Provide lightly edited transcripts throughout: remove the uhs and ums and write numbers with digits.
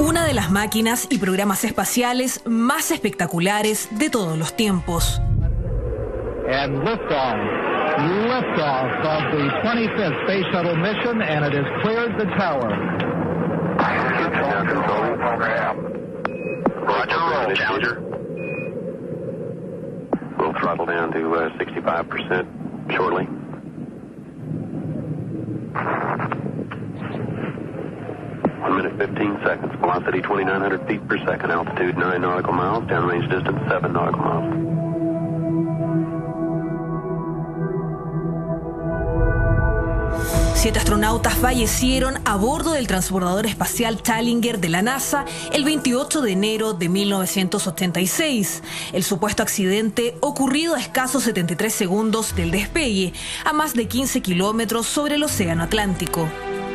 una de las máquinas y programas espaciales más espectaculares de todos los tiempos. And liftoff of the 25th Space Shuttle mission, and it has cleared the tower. Roger, roll, Challenger. We'll throttle down to 65% shortly. One minute, 15 seconds. Velocity 2,900 feet per second. Altitude 9 nautical miles. Downrange distance 7 nautical miles. Siete astronautas fallecieron a bordo del transbordador espacial Challenger de la NASA el 28 de enero de 1986. El supuesto accidente ocurrido a escasos 73 segundos del despegue, a más de 15 kilómetros sobre el Océano Atlántico.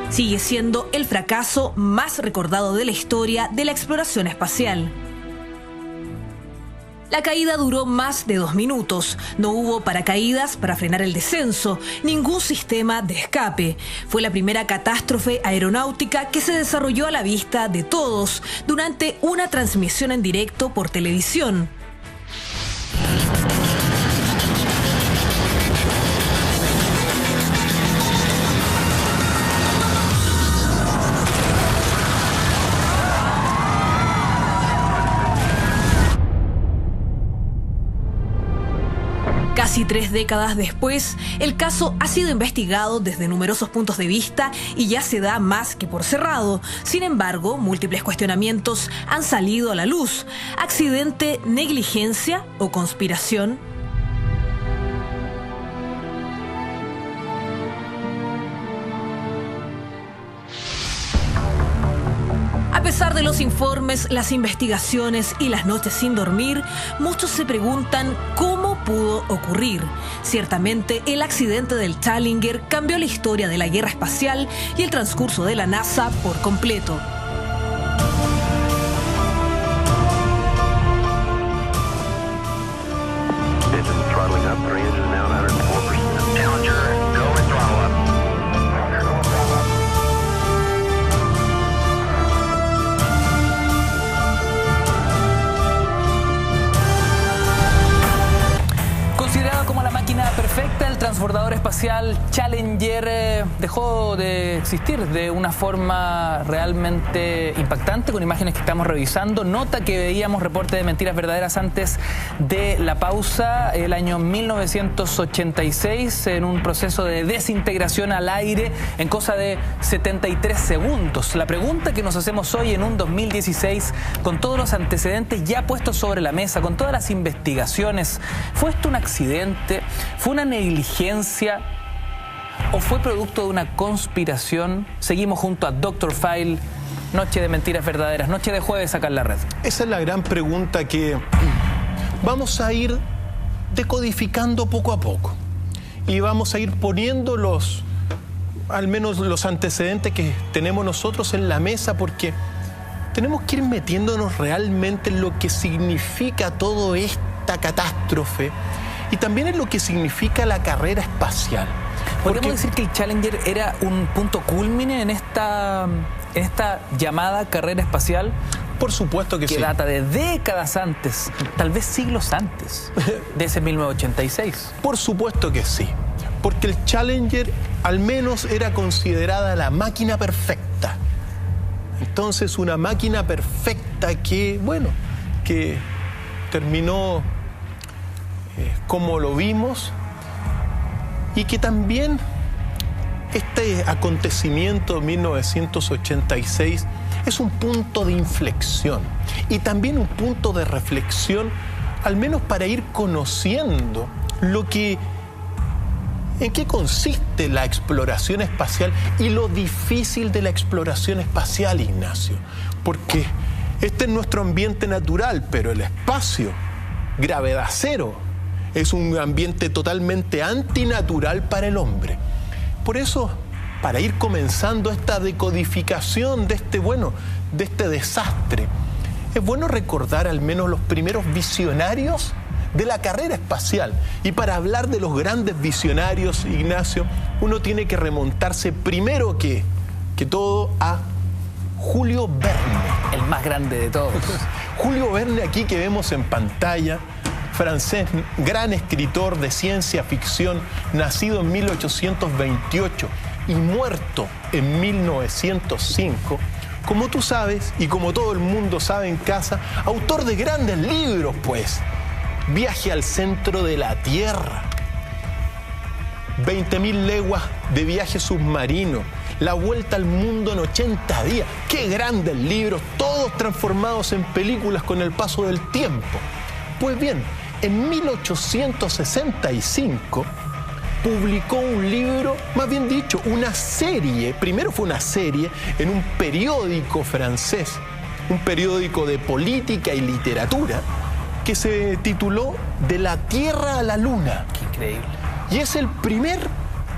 Sigue siendo el fracaso más recordado de la historia de la exploración espacial. La caída duró más de 2 minutos. No hubo paracaídas para frenar el descenso, ningún sistema de escape. Fue la primera catástrofe aeronáutica que se desarrolló a la vista de todos durante una transmisión en directo por televisión. Casi 3 décadas después, el caso ha sido investigado desde numerosos puntos de vista y ya se da más que por cerrado. Sin embargo, múltiples cuestionamientos han salido a la luz. ¿Accidente, negligencia o conspiración? A pesar de los informes, las investigaciones y las noches sin dormir, muchos se preguntan cómo pudo ocurrir. Ciertamente, el accidente del Challenger cambió la historia de la guerra espacial y el transcurso de la NASA por completo. Perfecta, el transbordador espacial Challenger dejó de existir de una forma realmente impactante, con imágenes que estamos revisando. Nota que veíamos reporte de mentiras verdaderas antes de la pausa, el año 1986, en un proceso de desintegración al aire en cosa de 73 segundos. La pregunta que nos hacemos hoy en un 2016, con todos los antecedentes ya puestos sobre la mesa, con todas las investigaciones, ¿fue esto un accidente? ¿Fue una negligencia o fue producto de una conspiración? Seguimos junto a Dr. File, noche de mentiras verdaderas, noche de jueves acá en la red. Esa es la gran pregunta que vamos a ir decodificando poco a poco y vamos a ir poniendo al menos los antecedentes que tenemos nosotros en la mesa, porque tenemos que ir metiéndonos realmente en lo que significa toda esta catástrofe y también en lo que significa la carrera espacial. ¿Podríamos decir que el Challenger era un punto culmine en esta llamada carrera espacial? Por supuesto que sí. Que data de décadas antes, tal vez siglos antes de ese 1986. Por supuesto que sí, porque el Challenger al menos era considerada la máquina perfecta. Entonces, una máquina perfecta que terminó como lo vimos, y que también este acontecimiento de 1986 es un punto de inflexión y también un punto de reflexión, al menos para ir conociendo en qué consiste la exploración espacial y lo difícil de la exploración espacial, Ignacio. Porque este es nuestro ambiente natural, pero el espacio, gravedad cero, es un ambiente totalmente antinatural para el hombre. Por eso, para ir comenzando esta decodificación de este desastre, es bueno recordar al menos los primeros visionarios de la carrera espacial. Y para hablar de los grandes visionarios, Ignacio, uno tiene que remontarse primero que todo a Julio Verne. El más grande de todos. Julio Verne, aquí que vemos en pantalla, francés, gran escritor de ciencia ficción, nacido en 1828 y muerto en 1905. Como tú sabes, y como todo el mundo sabe en casa, autor de grandes libros, pues. Viaje al centro de la Tierra, 20.000 leguas de viaje submarino, La vuelta al mundo en 80 días. ¡Qué grandes libros! Todos transformados en películas con el paso del tiempo. Pues bien, en 1865 publicó un libro, más bien dicho, una serie. Primero fue una serie en un periódico francés, un periódico de política y literatura, que se tituló De la Tierra a la Luna. ¡Qué increíble! Y es el primer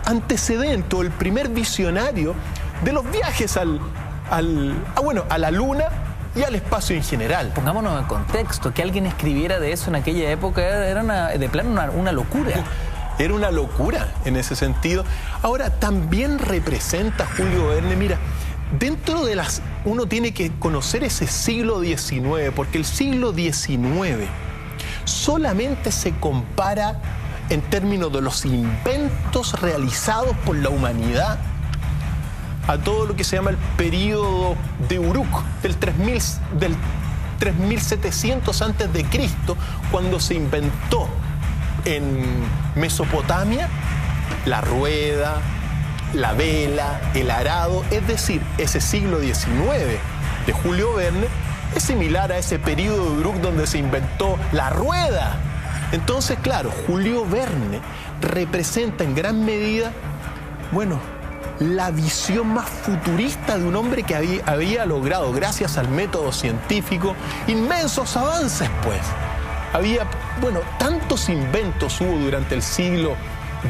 antecedente, o el primer visionario de los viajes a la Luna y al espacio en general. Pongámonos en contexto, que alguien escribiera de eso en aquella época era de plano una locura. Era una locura en ese sentido. Ahora, también representa Julio Verne, mira, dentro de uno tiene que conocer ese siglo XIX, porque el siglo XIX solamente se compara en términos de los inventos realizados por la humanidad a todo lo que se llama el período de Uruk, del 3700 antes de Cristo, cuando se inventó en Mesopotamia la rueda, la vela, el arado. Es decir, ese siglo XIX de Julio Verne es similar a ese período de Uruk donde se inventó la rueda. Entonces, claro, Julio Verne representa en gran medida, la visión más futurista de un hombre que había logrado, gracias al método científico, inmensos avances, pues. Tantos inventos hubo durante el siglo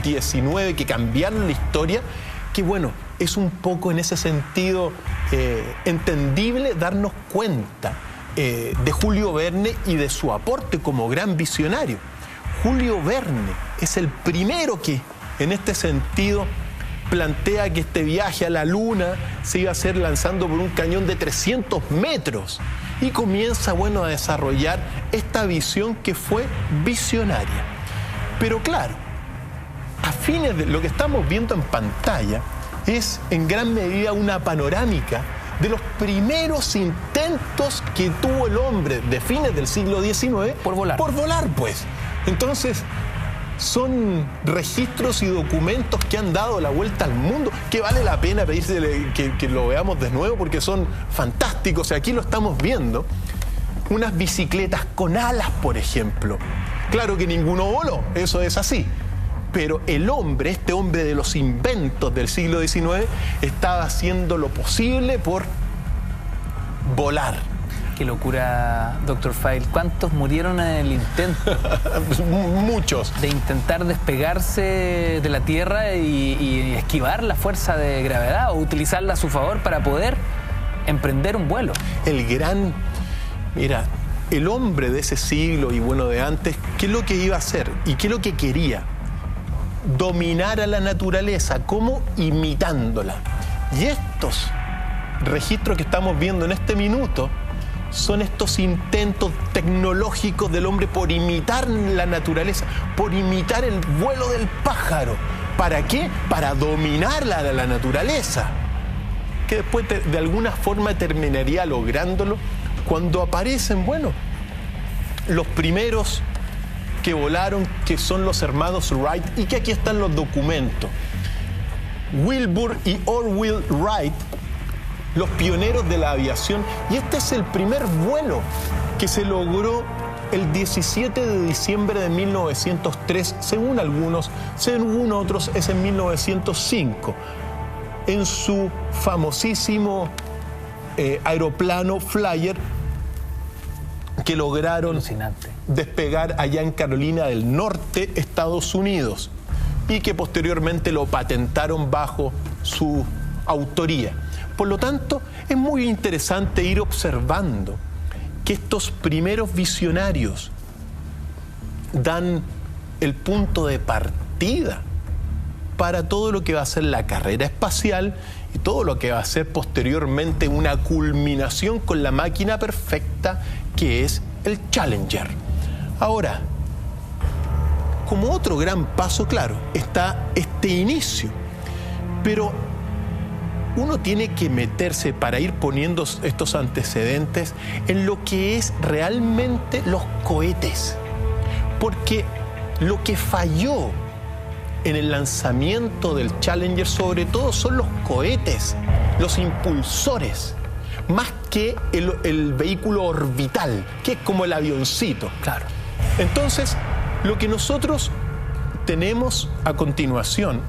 XIX que cambiaron la historia, que es un poco en ese sentido entendible darnos cuenta de Julio Verne y de su aporte como gran visionario. Julio Verne es el primero que, en este sentido, plantea que este viaje a la Luna se iba a hacer lanzando por un cañón de 300 metros y comienza, a desarrollar esta visión que fue visionaria. Pero claro, a fines de lo que estamos viendo en pantalla es en gran medida una panorámica de los primeros intentos que tuvo el hombre de fines del siglo XIX por volar, pues. Entonces, son registros y documentos que han dado la vuelta al mundo, que vale la pena pedírsele que lo veamos de nuevo porque son fantásticos. Aquí lo estamos viendo. Unas bicicletas con alas, por ejemplo. Claro que ninguno voló, eso es así. Pero el hombre, este hombre de los inventos del siglo XIX, estaba haciendo lo posible por volar. Qué locura, Dr. File. ¿Cuántos murieron en el intento? Muchos. De intentar despegarse de la Tierra y esquivar la fuerza de gravedad o utilizarla a su favor para poder emprender un vuelo. El hombre de ese siglo y de antes, ¿qué es lo que iba a hacer? ¿Y qué es lo que quería? Dominar a la naturaleza. ¿Cómo? Imitándola. Y estos registros que estamos viendo en este minuto son estos intentos tecnológicos del hombre por imitar la naturaleza, por imitar el vuelo del pájaro. ¿Para qué? Para dominar la naturaleza. Que después de alguna forma terminaría lográndolo cuando aparecen, los primeros que volaron, que son los hermanos Wright, y que aquí están los documentos. Wilbur y Orville Wright, los pioneros de la aviación, y este es el primer vuelo que se logró el 17 de diciembre de 1903, según algunos, según otros es en 1905, en su famosísimo aeroplano Flyer, que lograron despegar allá en Carolina del Norte, Estados Unidos, y que posteriormente lo patentaron bajo su autoría. Por lo tanto, es muy interesante ir observando que estos primeros visionarios dan el punto de partida para todo lo que va a ser la carrera espacial y todo lo que va a ser posteriormente una culminación con la máquina perfecta que es el Challenger. Ahora, como otro gran paso, claro, está este inicio, pero uno tiene que meterse para ir poniendo estos antecedentes en lo que es realmente los cohetes, porque lo que falló en el lanzamiento del Challenger sobre todo son los cohetes, los impulsores, más que el vehículo orbital, que es como el avioncito. Claro. Entonces, lo que nosotros tenemos a continuación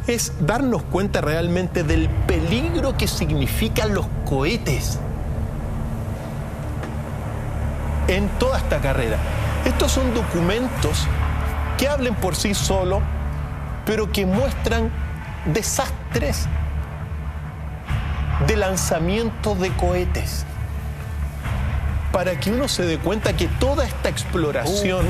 es darnos cuenta realmente del peligro que significan los cohetes en toda esta carrera. Estos son documentos que hablen por sí solos, pero que muestran desastres de lanzamiento de cohetes. Para que uno se dé cuenta que toda esta exploración,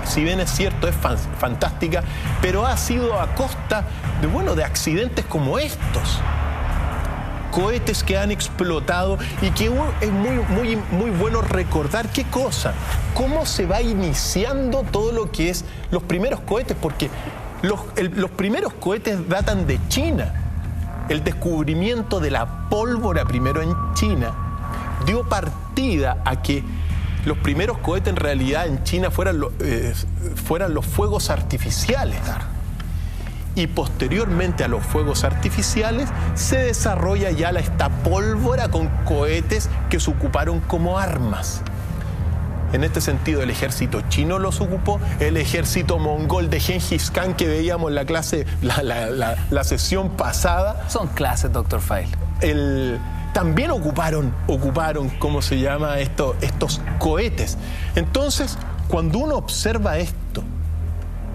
si bien es cierto, es fantástica, pero ha sido a costa de accidentes como estos. Cohetes que han explotado y que es muy bueno recordar qué cosa, cómo se va iniciando todo lo que es los primeros cohetes, porque los primeros cohetes datan de China. El descubrimiento de la pólvora primero en China dio partida a que los primeros cohetes en realidad en China fueran los fuegos artificiales. Y posteriormente a los fuegos artificiales se desarrolla ya esta pólvora con cohetes que se ocuparon como armas. En este sentido, el ejército chino los ocupó, el ejército mongol de Gengis Khan que veíamos en la clase, la sesión pasada. Son clases, Dr. Feil. También ocuparon, ¿cómo se llama estos cohetes? Entonces, cuando uno observa esto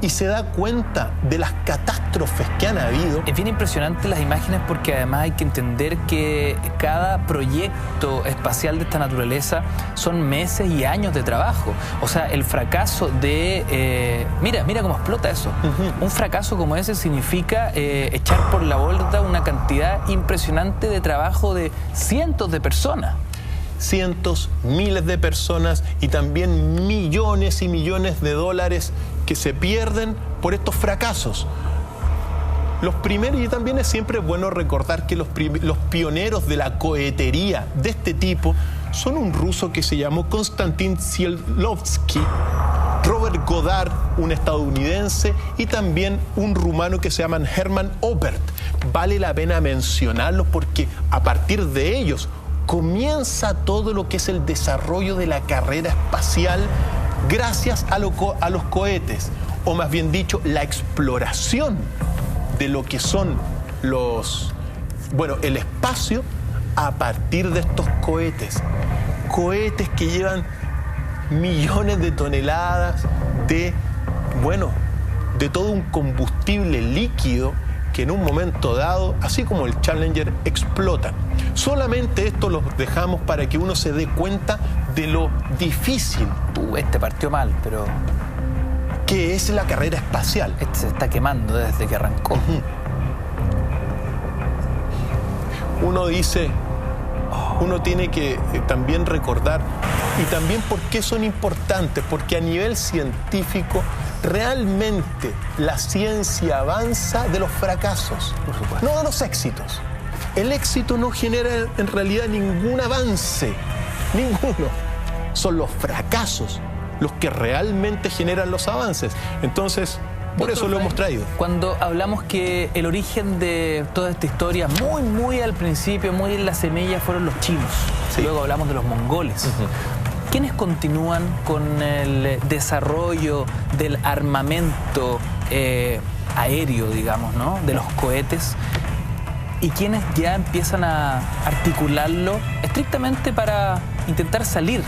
y se da cuenta de las catástrofes que han habido. Es bien impresionante las imágenes porque además hay que entender que cada proyecto espacial de esta naturaleza son meses y años de trabajo. O sea, el fracaso de... mira cómo explota eso. Un fracaso como ese significa echar por la borda una cantidad impresionante de trabajo de cientos de personas. Cientos, miles de personas y también millones y millones de dólares que se pierden por estos fracasos. Los primeros, y también es siempre bueno recordar que los pioneros de la cohetería de este tipo son un ruso que se llamó Konstantin Tsiolkovsky, Robert Goddard, un estadounidense, y también un rumano que se llama Hermann Oberth. Vale la pena mencionarlos porque a partir de ellos comienza todo lo que es el desarrollo de la carrera espacial gracias a los cohetes, o más bien dicho, la exploración de lo que son el espacio a partir de estos cohetes. Cohetes que llevan millones de toneladas de todo un combustible líquido que en un momento dado, así como el Challenger, explota. Solamente esto lo dejamos para que uno se dé cuenta de lo difícil. Este partió mal, pero... que es la carrera espacial. Este se está quemando desde que arrancó. Uno dice, uno tiene que también recordar, y también por qué son importantes, porque a nivel científico realmente la ciencia avanza de los fracasos, no de los éxitos. El éxito no genera en realidad ningún avance, ninguno. Son los fracasos los que realmente generan los avances. Entonces, por eso lo hemos traído. Cuando hablamos que el origen de toda esta historia, muy al principio, muy en la semilla, fueron los chinos. Sí. Luego hablamos de los mongoles. ¿Quiénes continúan con el desarrollo del armamento aéreo, digamos, ¿no? De los cohetes? ¿Y quiénes ya empiezan a articularlo estrictamente para intentar salir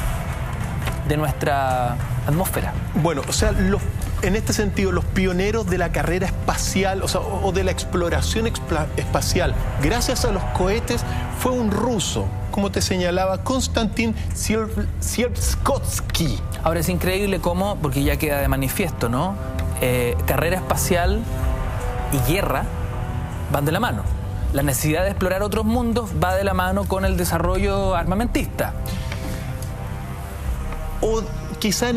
de nuestra atmósfera? Bueno, o sea, en este sentido, los pioneros de la carrera espacial, o de la exploración espacial, gracias a los cohetes, fue un ruso, como te señalaba, Konstantin Tsiolkovsky. Ahora es increíble cómo, porque ya queda de manifiesto, ¿no? Carrera espacial y guerra van de la mano. la necesidad de explorar otros mundos va de la mano con el desarrollo armamentista. O quizá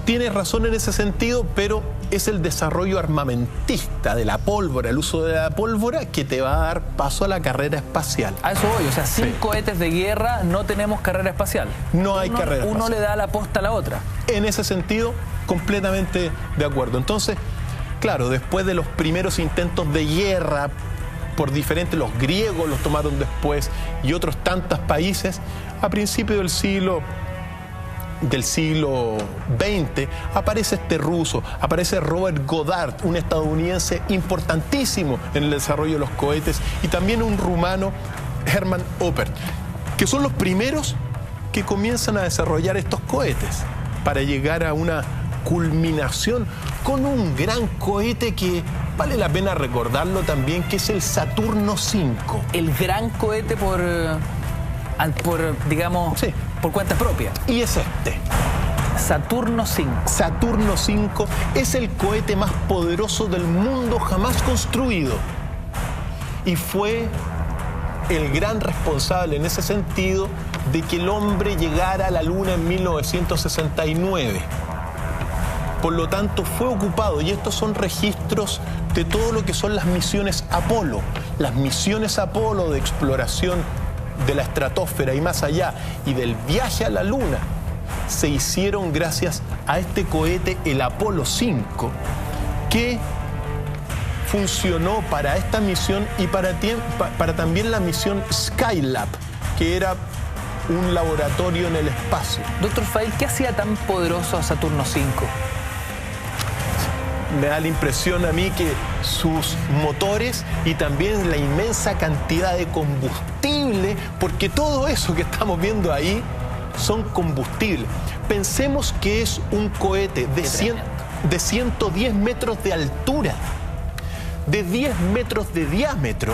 tiene razón en ese sentido, pero es el desarrollo armamentista de la pólvora, el uso de la pólvora, que te va a dar paso a la carrera espacial. A eso voy, o sea, sin cohetes de guerra no tenemos carrera espacial. No hay carrera espacial. Uno le da la posta a la otra. En ese sentido, completamente de acuerdo. Entonces, claro, después de los primeros intentos de guerra por diferentes, los griegos los tomaron después y otros tantos países, a principios del siglo XX, aparece este ruso, aparece Robert Goddard, un estadounidense importantísimo en el desarrollo de los cohetes, y también un rumano, Hermann Oppert, que son los primeros que comienzan a desarrollar estos cohetes para llegar a una culminación con un gran cohete que vale la pena recordarlo también, que es el Saturno V. El gran cohete por digamos, sí, por cuenta propia. Y es este. Saturno V. Saturno V es el cohete más poderoso del mundo jamás construido. Y fue el gran responsable en ese sentido de que el hombre llegara a la Luna en 1969. Por lo tanto, fue ocupado, y estos son registros de todo lo que son las misiones Apolo. Las misiones Apolo de exploración de la estratosfera y más allá, y del viaje a la Luna, se hicieron gracias a este cohete, el Apolo 5, que funcionó para esta misión y para también la misión Skylab, que era un laboratorio en el espacio. Doctor Fail, ¿qué hacía tan poderoso a Saturno 5? Me da la impresión a mí que sus motores y también la inmensa cantidad de combustible, porque todo eso que estamos viendo ahí son combustibles. Pensemos que es un cohete de 110 metros de altura, de 10 metros de diámetro,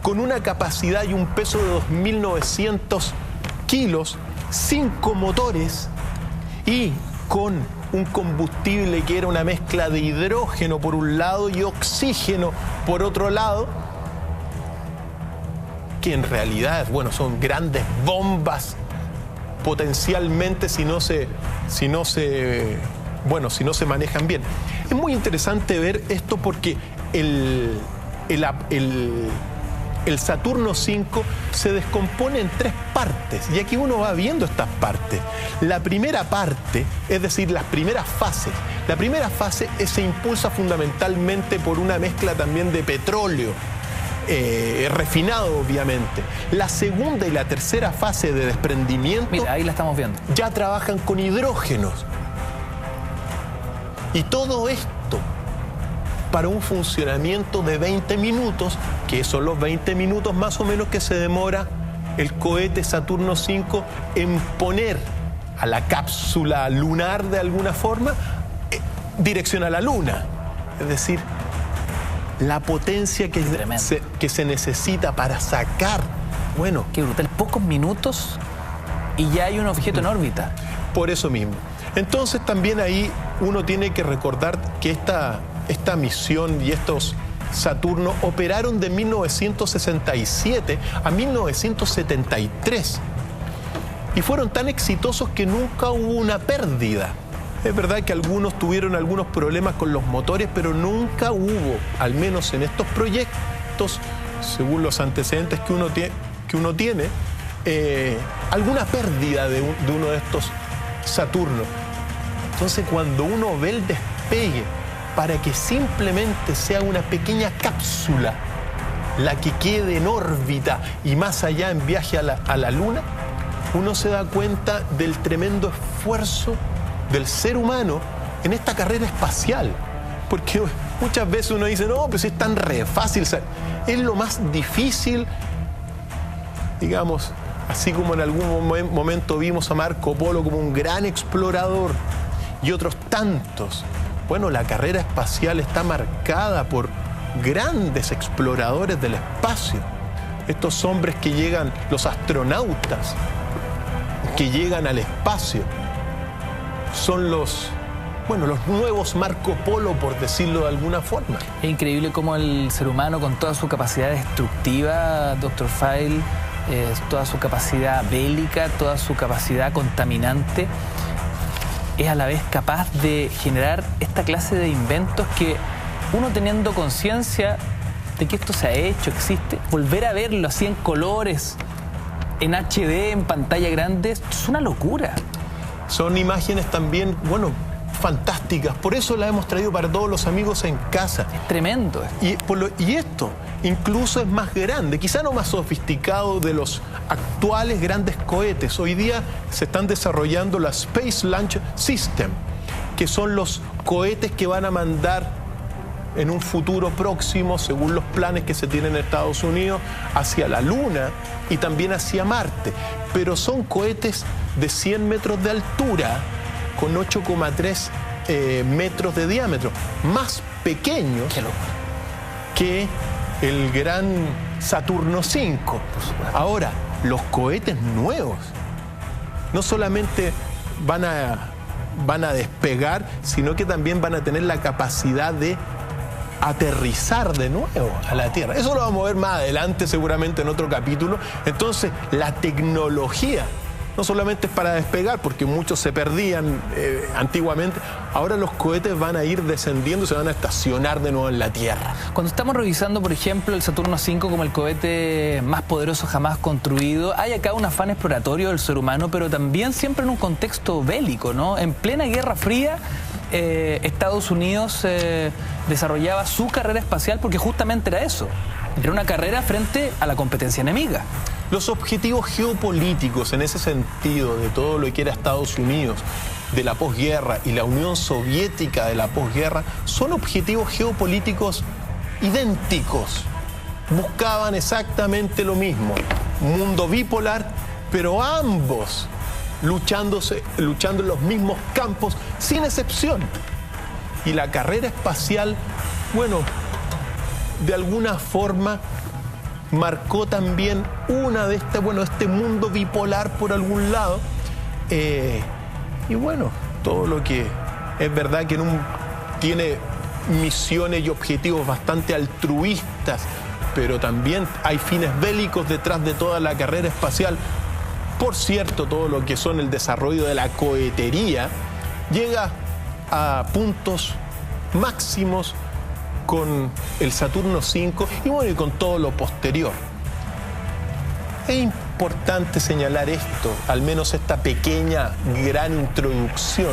con una capacidad y un peso de 2.900 kilos, 5 motores y con un combustible que era una mezcla de hidrógeno por un lado y oxígeno por otro lado, que en realidad, bueno, son grandes bombas potencialmente si no se manejan bien. Es muy interesante ver esto porque el Saturno V se descompone en 3 partes, y aquí uno va viendo estas partes. La primera parte, es decir, las primeras fases. La primera fase se impulsa fundamentalmente por una mezcla también de petróleo, refinado obviamente. La segunda y la tercera fase de desprendimiento, mira, ahí la estamos viendo, ya trabajan con hidrógenos. Y todo esto para un funcionamiento de 20 minutos, que son los 20 minutos más o menos que se demora el cohete Saturno V en poner a la cápsula lunar de alguna forma dirección a la Luna. Es decir, la potencia que se necesita para sacar, bueno... Qué brutal, pocos minutos y ya hay un objeto en órbita. Por eso mismo. Entonces también ahí uno tiene que recordar que esta misión y estos Saturno operaron de 1967 a 1973 y fueron tan exitosos que nunca hubo una pérdida. Es verdad que algunos tuvieron algunos problemas con los motores, pero nunca hubo, al menos en estos proyectos, según los antecedentes que uno tiene, alguna pérdida de uno de estos Saturnos. Entonces, cuando uno ve el despegue para que simplemente sea una pequeña cápsula la que quede en órbita y más allá en viaje a la Luna, uno se da cuenta del tremendo esfuerzo del ser humano en esta carrera espacial. Porque muchas veces uno dice, no, pues es tan re fácil. Es lo más difícil, digamos, así como en algún momento vimos a Marco Polo como un gran explorador y otros tantos. Bueno, la carrera espacial está marcada por grandes exploradores del espacio. Estos hombres que llegan, los astronautas, que llegan al espacio, son los bueno, los nuevos Marco Polo, por decirlo de alguna forma. Es increíble cómo el ser humano, con toda su capacidad destructiva, Dr. Feil, toda su capacidad bélica, toda su capacidad contaminante, es a la vez capaz de generar esta clase de inventos que uno, teniendo conciencia de que esto se ha hecho, existe, volver a verlo así en colores, en HD, en pantalla grande, esto es una locura. Son imágenes también, bueno, fantásticas. Por eso las hemos traído para todos los amigos en casa. Es tremendo. Y esto incluso es más grande, quizá no más sofisticado de los actuales grandes cohetes. Hoy día se están desarrollando la Space Launch System, que son los cohetes que van a mandar en un futuro próximo, según los planes que se tienen en Estados Unidos, hacia la Luna y también hacia Marte. Pero son cohetes de 100 metros de altura, con 8,3 metros de diámetro, más pequeños que el gran Saturno V. Ahora, los cohetes nuevos no solamente van a despegar, sino que también van a tener la capacidad de aterrizar de nuevo a la Tierra. Eso lo vamos a ver más adelante, seguramente en otro capítulo. Entonces, la tecnología no solamente es para despegar, porque muchos se perdían antiguamente. Ahora los cohetes van a ir descendiendo y se van a estacionar de nuevo en la Tierra. Cuando estamos revisando, por ejemplo, el Saturno V como el cohete más poderoso jamás construido, hay acá un afán exploratorio del ser humano, pero también siempre en un contexto bélico, ¿no? En plena Guerra Fría, Estados Unidos desarrollaba su carrera espacial porque justamente era eso. Era una carrera frente a la competencia enemiga. Los objetivos geopolíticos en ese sentido de todo lo que era Estados Unidos de la posguerra y la Unión Soviética de la posguerra son objetivos geopolíticos idénticos. Buscaban exactamente lo mismo, un mundo bipolar, pero ambos luchando en los mismos campos sin excepción. Y la carrera espacial, bueno, de alguna forma marcó también este mundo bipolar por algún lado. Y bueno, todo lo que es verdad que tiene misiones y objetivos bastante altruistas, pero también hay fines bélicos detrás de toda la carrera espacial. Por cierto, todo lo que son el desarrollo de la cohetería llega a puntos máximos con el Saturno V y bueno, y con todo lo posterior. Es importante señalar esto, al menos esta pequeña, gran introducción,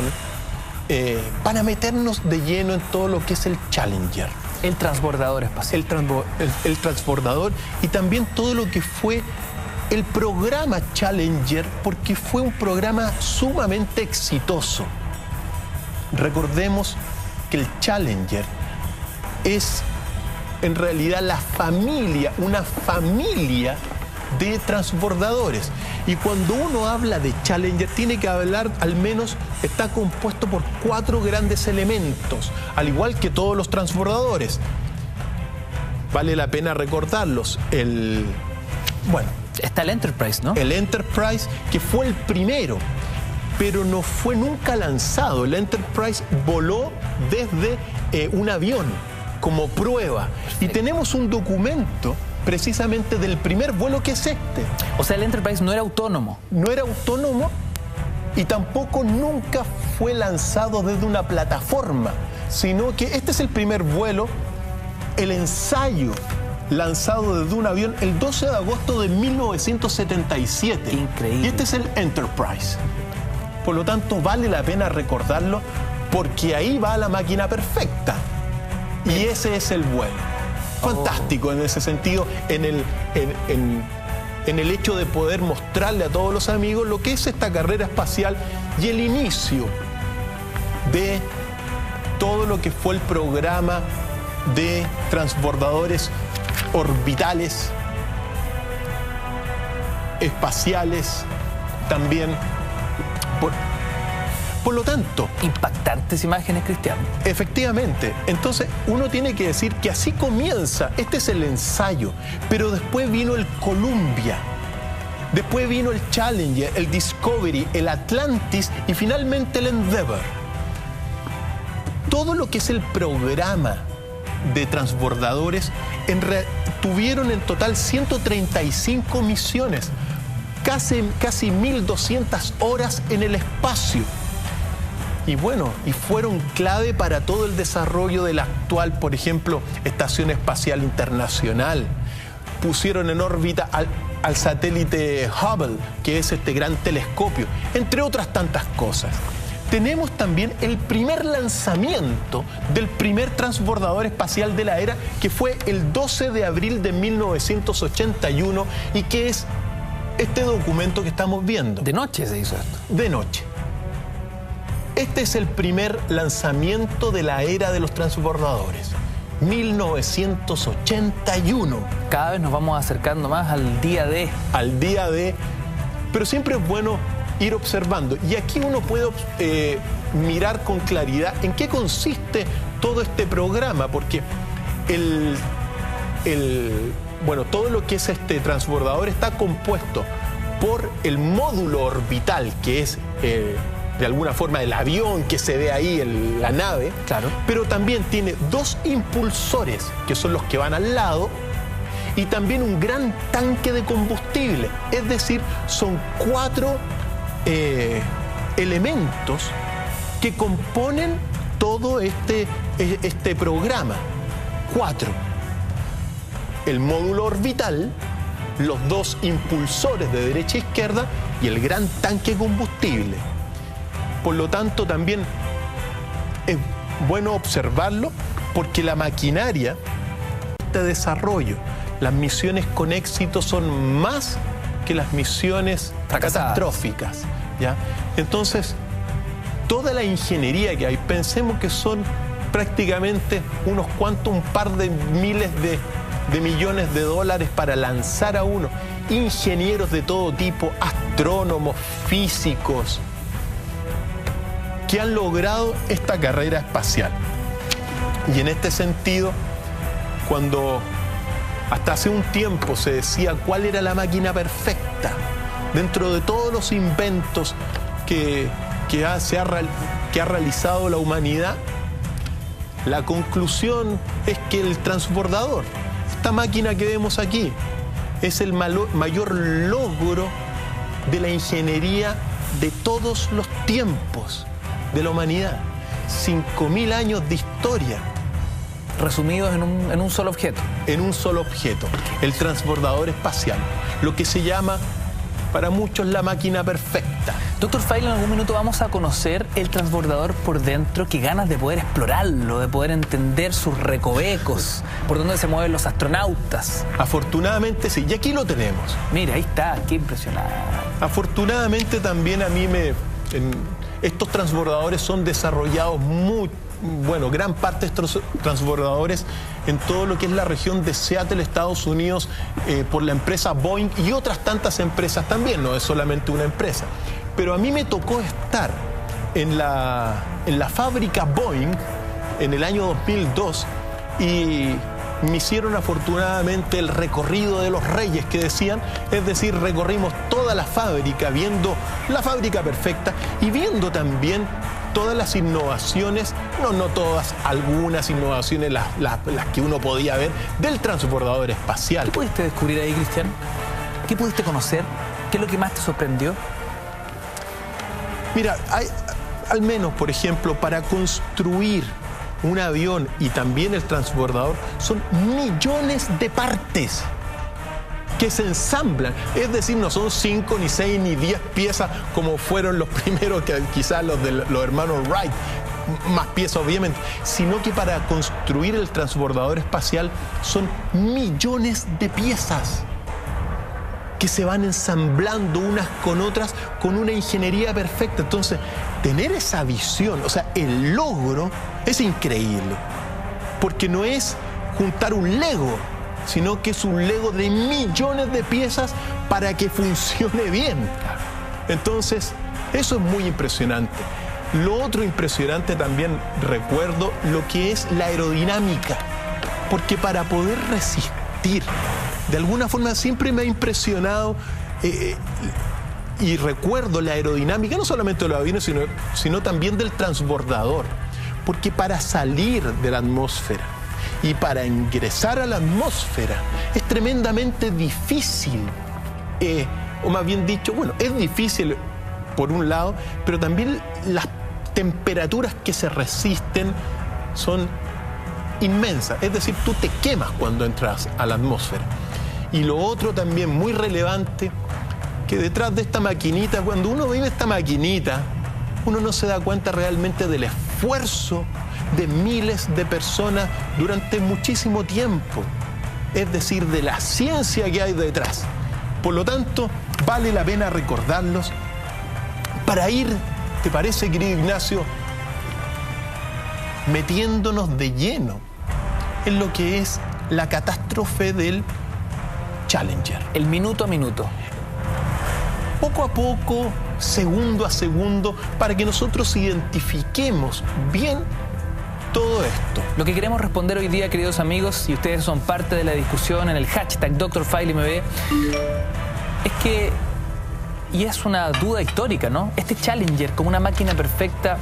para meternos de lleno en todo lo que es el Challenger. El transbordador espacial. El transbordador y también todo lo que fue el programa Challenger, porque fue un programa sumamente exitoso. Recordemos que el Challenger es en realidad una familia de transbordadores. Y cuando uno habla de Challenger, tiene que hablar, al menos, está compuesto por 4 grandes elementos, al igual que todos los transbordadores. Vale la pena recordarlos. Está el Enterprise, ¿no? El Enterprise, que fue el primero, pero no fue nunca lanzado. El Enterprise voló desde un avión como prueba. Y tenemos un documento precisamente del primer vuelo, que es este. O sea, el Enterprise no era autónomo. No era autónomo y tampoco nunca fue lanzado desde una plataforma, sino que este es el primer vuelo, el ensayo lanzado desde un avión el 12 de agosto de 1977. Increíble. Y este es el Enterprise. Por lo tanto, vale la pena recordarlo, porque ahí va la máquina perfecta. Y ese es el vuelo. Fantástico en ese sentido, en el hecho de poder mostrarle a todos los amigos lo que es esta carrera espacial y el inicio de todo lo que fue el programa de transbordadores orbitales, espaciales también. Por lo tanto, impactantes imágenes, Cristian. Efectivamente. Entonces, uno tiene que decir que así comienza. Este es el ensayo. Pero después vino el Columbia. Después vino el Challenger, el Discovery, el Atlantis y finalmente el Endeavour. todo lo que es el programa de transbordadores tuvieron en total 135 misiones, casi 1.200 horas en el espacio. Y bueno, y fueron clave para todo el desarrollo de la actual, por ejemplo, Estación Espacial Internacional. Pusieron en órbita al satélite Hubble, que es este gran telescopio, entre otras tantas cosas. Tenemos también el primer lanzamiento del primer transbordador espacial de la era, que fue el 12 de abril de 1981 y que es este documento que estamos viendo. De noche se hizo esto. De noche. Este es el primer lanzamiento de la era de los transbordadores, 1981. Cada vez nos vamos acercando más al día D. Al día D, pero siempre es bueno ir observando. Y aquí uno puede mirar con claridad en qué consiste todo este programa, porque todo lo que es este transbordador está compuesto por el módulo orbital, que es de alguna forma el avión que se ve ahí, la nave, claro. Pero también tiene dos impulsores, que son los que van al lado, y también un gran tanque de combustible. Es decir, son 4 elementos que componen todo este programa. 4. El módulo orbital, los 2 impulsores de derecha e izquierda y el gran tanque de combustible. Por lo tanto, también es bueno observarlo, porque la maquinaria de desarrollo, las misiones con éxito son más que las misiones catastróficas, ¿ya? Entonces, toda la ingeniería que hay, pensemos que son prácticamente un par de miles de millones de dólares para lanzar a uno. Ingenieros de todo tipo, astrónomos, físicos, que han logrado esta carrera espacial. Y en este sentido, cuando hasta hace un tiempo se decía cuál era la máquina perfecta, dentro de todos los inventos que ha realizado la humanidad, la conclusión es que el transbordador, esta máquina que vemos aquí, es el mayor logro de la ingeniería de todos los tiempos de la humanidad. 5.000 años de historia. Resumidos en un solo objeto. En un solo objeto, el transbordador espacial, lo que se llama para muchos la máquina perfecta. Doctor Feil, en algún minuto vamos a conocer el transbordador por dentro. Qué ganas de poder explorarlo, de poder entender sus recovecos, por dónde se mueven los astronautas. Afortunadamente sí, y aquí lo tenemos. Mira, ahí está, qué impresionante. Afortunadamente también a mí estos transbordadores son desarrollados gran parte de estos transbordadores en todo lo que es la región de Seattle, Estados Unidos, por la empresa Boeing y otras tantas empresas también, no es solamente una empresa. Pero a mí me tocó estar en la fábrica Boeing en el año 2002 y me hicieron afortunadamente el recorrido de los reyes que decían, es decir, recorrimos toda la fábrica, viendo la fábrica perfecta y viendo también todas las innovaciones, no todas, algunas innovaciones, las que uno podía ver del transbordador espacial. ¿Qué pudiste descubrir ahí, Cristian? ¿Qué pudiste conocer? ¿Qué es lo que más te sorprendió? Mira, hay, al menos, por ejemplo, para construir un avión y también el transbordador, son millones de partes que se ensamblan. Es decir, no son 5, ni 6, ni 10 piezas como fueron los primeros, que quizás los de los hermanos Wright, más piezas obviamente, sino que para construir el transbordador espacial son millones de piezas que se van ensamblando unas con otras con una ingeniería perfecta. Entonces, tener esa visión, o sea, el logro es increíble, porque no es juntar un Lego, sino que es un Lego de millones de piezas para que funcione bien. Entonces, eso es muy impresionante. Lo otro impresionante también, recuerdo lo que es la aerodinámica, porque para poder resistir, de alguna forma siempre me ha impresionado y recuerdo la aerodinámica, no solamente de los aviones, sino también del transbordador, Porque para salir de la atmósfera y para ingresar a la atmósfera es tremendamente difícil, o más bien dicho, bueno, es difícil por un lado, pero también las temperaturas que se resisten son inmensas, es decir, tú te quemas cuando entras a la atmósfera. Y lo otro también muy relevante, que detrás de esta maquinita, cuando uno vive esta maquinita, uno no se da cuenta realmente del esfuerzo de miles de personas durante muchísimo tiempo, es decir, de la ciencia que hay detrás. Por lo tanto, vale la pena recordarlos para ir, ¿te parece, querido Ignacio?, metiéndonos de lleno en lo que es la catástrofe del Challenger. El minuto a minuto. Poco a poco, segundo a segundo, para que nosotros identifiquemos bien todo esto. Lo que queremos responder hoy día, queridos amigos, y ustedes son parte de la discusión en el hashtag DrFileMB, es que, y es una duda histórica, ¿no? Este Challenger, como una máquina perfecta,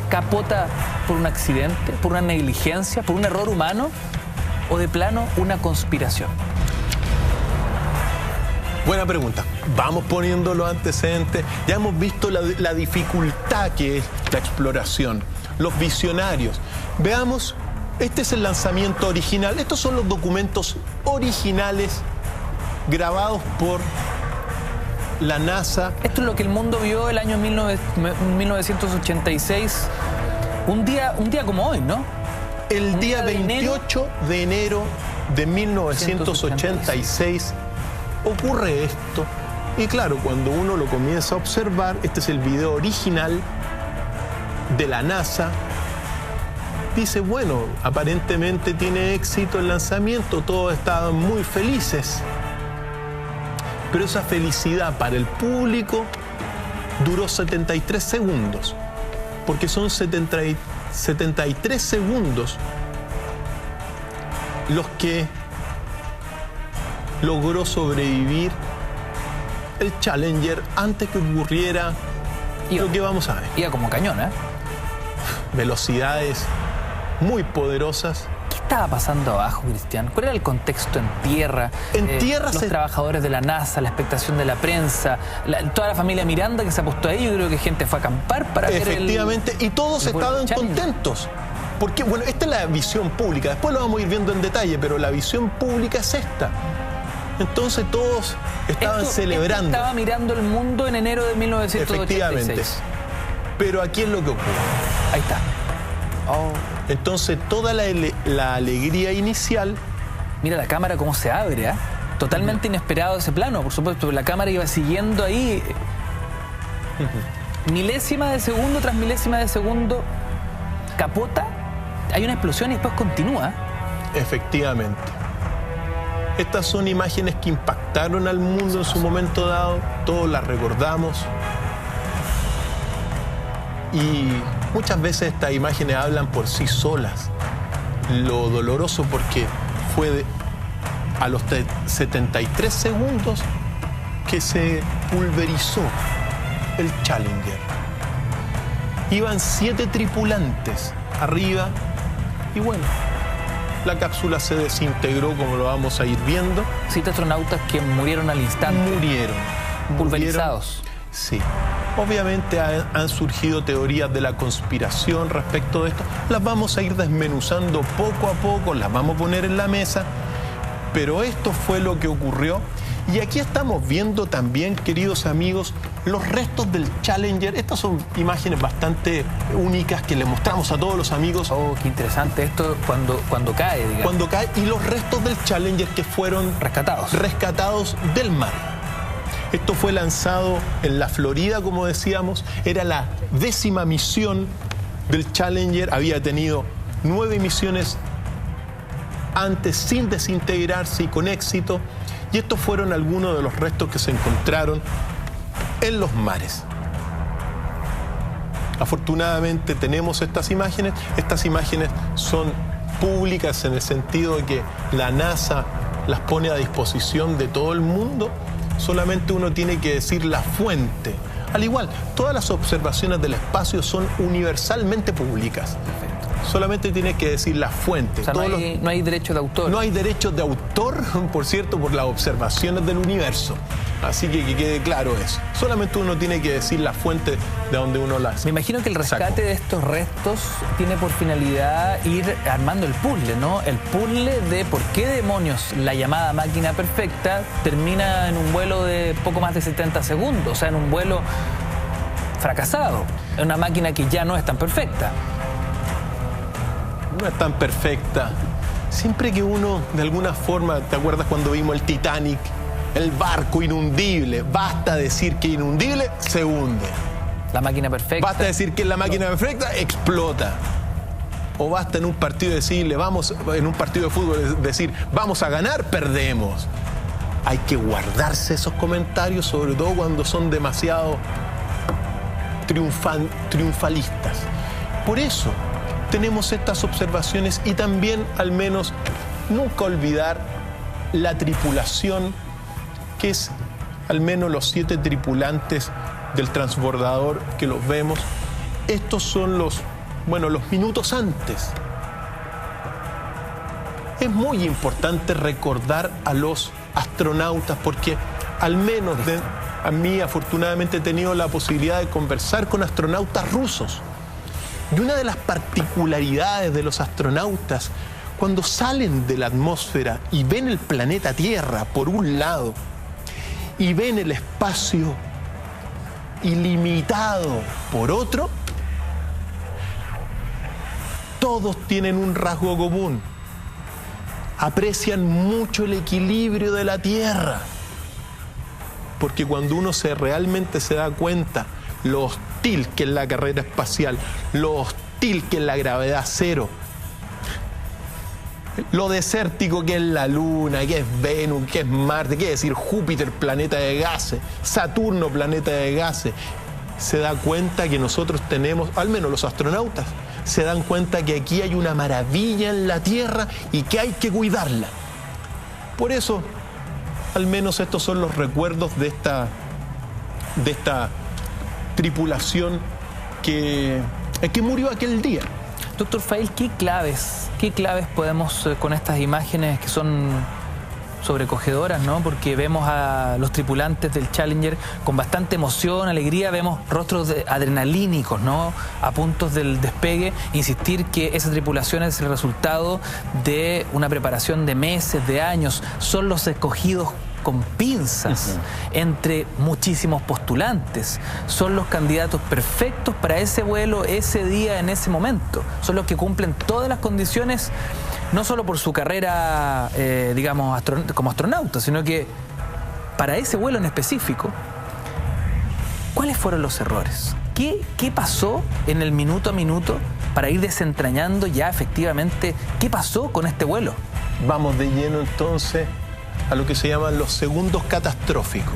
capota por un accidente, por una negligencia, por un error humano, o de plano una conspiración. Buena pregunta. Vamos poniendo los antecedentes. Ya hemos visto la dificultad que es la exploración, los visionarios. Veamos, este es el lanzamiento original. Estos son los documentos originales grabados por la NASA. Esto es lo que el mundo vio el año 1986, un día como hoy, ¿no? El día 28 de enero de 1986 ocurre esto. Y claro, cuando uno lo comienza a observar, este es el video original de la NASA. Dice, bueno, aparentemente tiene éxito el lanzamiento, todos estaban muy felices. Pero esa felicidad para el público duró 73 segundos, porque son 73 segundos los que logró sobrevivir el Challenger antes que ocurriera lo que vamos a ver. Iba como cañón, ¿eh? Velocidades muy poderosas. ¿Qué estaba pasando abajo, Cristian? ¿Cuál era el contexto en tierra? En tierra los trabajadores de la NASA, la expectación de la prensa, toda la familia Miranda que se apostó ahí. Yo creo que gente fue a acampar para ver efectivamente, y todos estaban contentos. Porque, bueno, esta es la visión pública. Después lo vamos a ir viendo en detalle, pero la visión pública es esta. Entonces todos estaban celebrando. Estaba mirando el mundo en enero de 1986. Efectivamente. Pero aquí es lo que ocurre. Ahí está. Oh. Entonces toda la alegría inicial. Mira la cámara cómo se abre, ¿eh? Totalmente inesperado ese plano, por supuesto. La cámara iba siguiendo ahí. Milésima de segundo tras milésima de segundo. Capota. Hay una explosión y después continúa. Efectivamente. Estas son imágenes que impactaron al mundo en su momento dado. Todos las recordamos. Y muchas veces estas imágenes hablan por sí solas. Lo doloroso porque fue a los 73 segundos que se pulverizó el Challenger. Iban 7 tripulantes arriba y bueno, la cápsula se desintegró, como lo vamos a ir viendo. 7 astronautas que murieron al instante. Murieron. Pulverizados. Sí. Obviamente han surgido teorías de la conspiración respecto de esto. Las vamos a ir desmenuzando poco a poco, las vamos a poner en la mesa. Pero esto fue lo que ocurrió. Y aquí estamos viendo también, queridos amigos, los restos del Challenger. Estas son imágenes bastante únicas que le mostramos a todos los amigos. Oh, qué interesante esto cuando cae, digamos. Cuando cae, y los restos del Challenger que fueron rescatados del mar. Esto fue lanzado en la Florida, como decíamos. Era la 10ª misión del Challenger. Había tenido 9 misiones antes sin desintegrarse y con éxito. Y estos fueron algunos de los restos que se encontraron en los mares. Afortunadamente tenemos estas imágenes. Estas imágenes son públicas en el sentido de que la NASA las pone a disposición de todo el mundo. Solamente uno tiene que decir la fuente Al igual, todas las observaciones del espacio son universalmente públicas. Solamente tienes que decir la fuente. O sea, no hay derecho de autor. No hay derecho de autor, por cierto, por las observaciones del universo. Así que quede claro eso. Solamente uno tiene que decir la fuente de donde uno la hace. Me imagino que el rescate de estos restos tiene por finalidad ir armando el puzzle, ¿no? El puzzle de por qué demonios la llamada máquina perfecta termina en un vuelo de poco más de 70 segundos. O sea, en un vuelo fracasado. En una máquina que ya no es tan perfecta. No es tan perfecta. Siempre que uno, de alguna forma, ¿te acuerdas cuando vimos el Titanic? El barco inundible. Basta decir que inundible, se hunde. La máquina perfecta. Basta decir que es la máquina perfecta, explota. O basta en un partido decirle, en un partido de fútbol decir, vamos a ganar, perdemos. Hay que guardarse esos comentarios, sobre todo cuando son demasiado triunfalistas. Por eso tenemos estas observaciones y también, al menos, nunca olvidar la tripulación, que es al menos los 7 tripulantes del transbordador que los vemos. Estos son los minutos antes. Es muy importante recordar a los astronautas porque al menos a mí afortunadamente he tenido la posibilidad de conversar con astronautas rusos. Y una de las particularidades de los astronautas, cuando salen de la atmósfera y ven el planeta Tierra por un lado y ven el espacio ilimitado por otro, todos tienen un rasgo común. Aprecian mucho el equilibrio de la Tierra. Porque cuando uno realmente se da cuenta lo hostil que es la carrera espacial, lo hostil que es la gravedad cero, lo desértico que es la Luna, que es Venus, que es Marte, que es decir Júpiter, planeta de gases, Saturno, planeta de gases, se da cuenta que nosotros tenemos, al menos los astronautas, se dan cuenta que aquí hay una maravilla en la Tierra y que hay que cuidarla. Por eso, al menos estos son los recuerdos de esta tripulación que murió aquel día. Doctor Fail, ¿qué claves podemos con estas imágenes que son sobrecogedoras, ¿no? Porque vemos a los tripulantes del Challenger con bastante emoción, alegría, vemos rostros adrenalínicos, ¿no? A puntos del despegue. Insistir que esa tripulación es el resultado de una preparación de meses, de años. Son los escogidos con pinzas entre muchísimos postulantes. Son los candidatos perfectos para ese vuelo, ese día, en ese momento. Son los que cumplen todas las condiciones, no solo por su carrera, digamos, como astronauta, sino que para ese vuelo en específico. ¿Cuáles fueron los errores? ¿Qué pasó en el minuto a minuto para ir desentrañando ya efectivamente qué pasó con este vuelo? Vamos de lleno entonces a lo que se llaman los segundos catastróficos.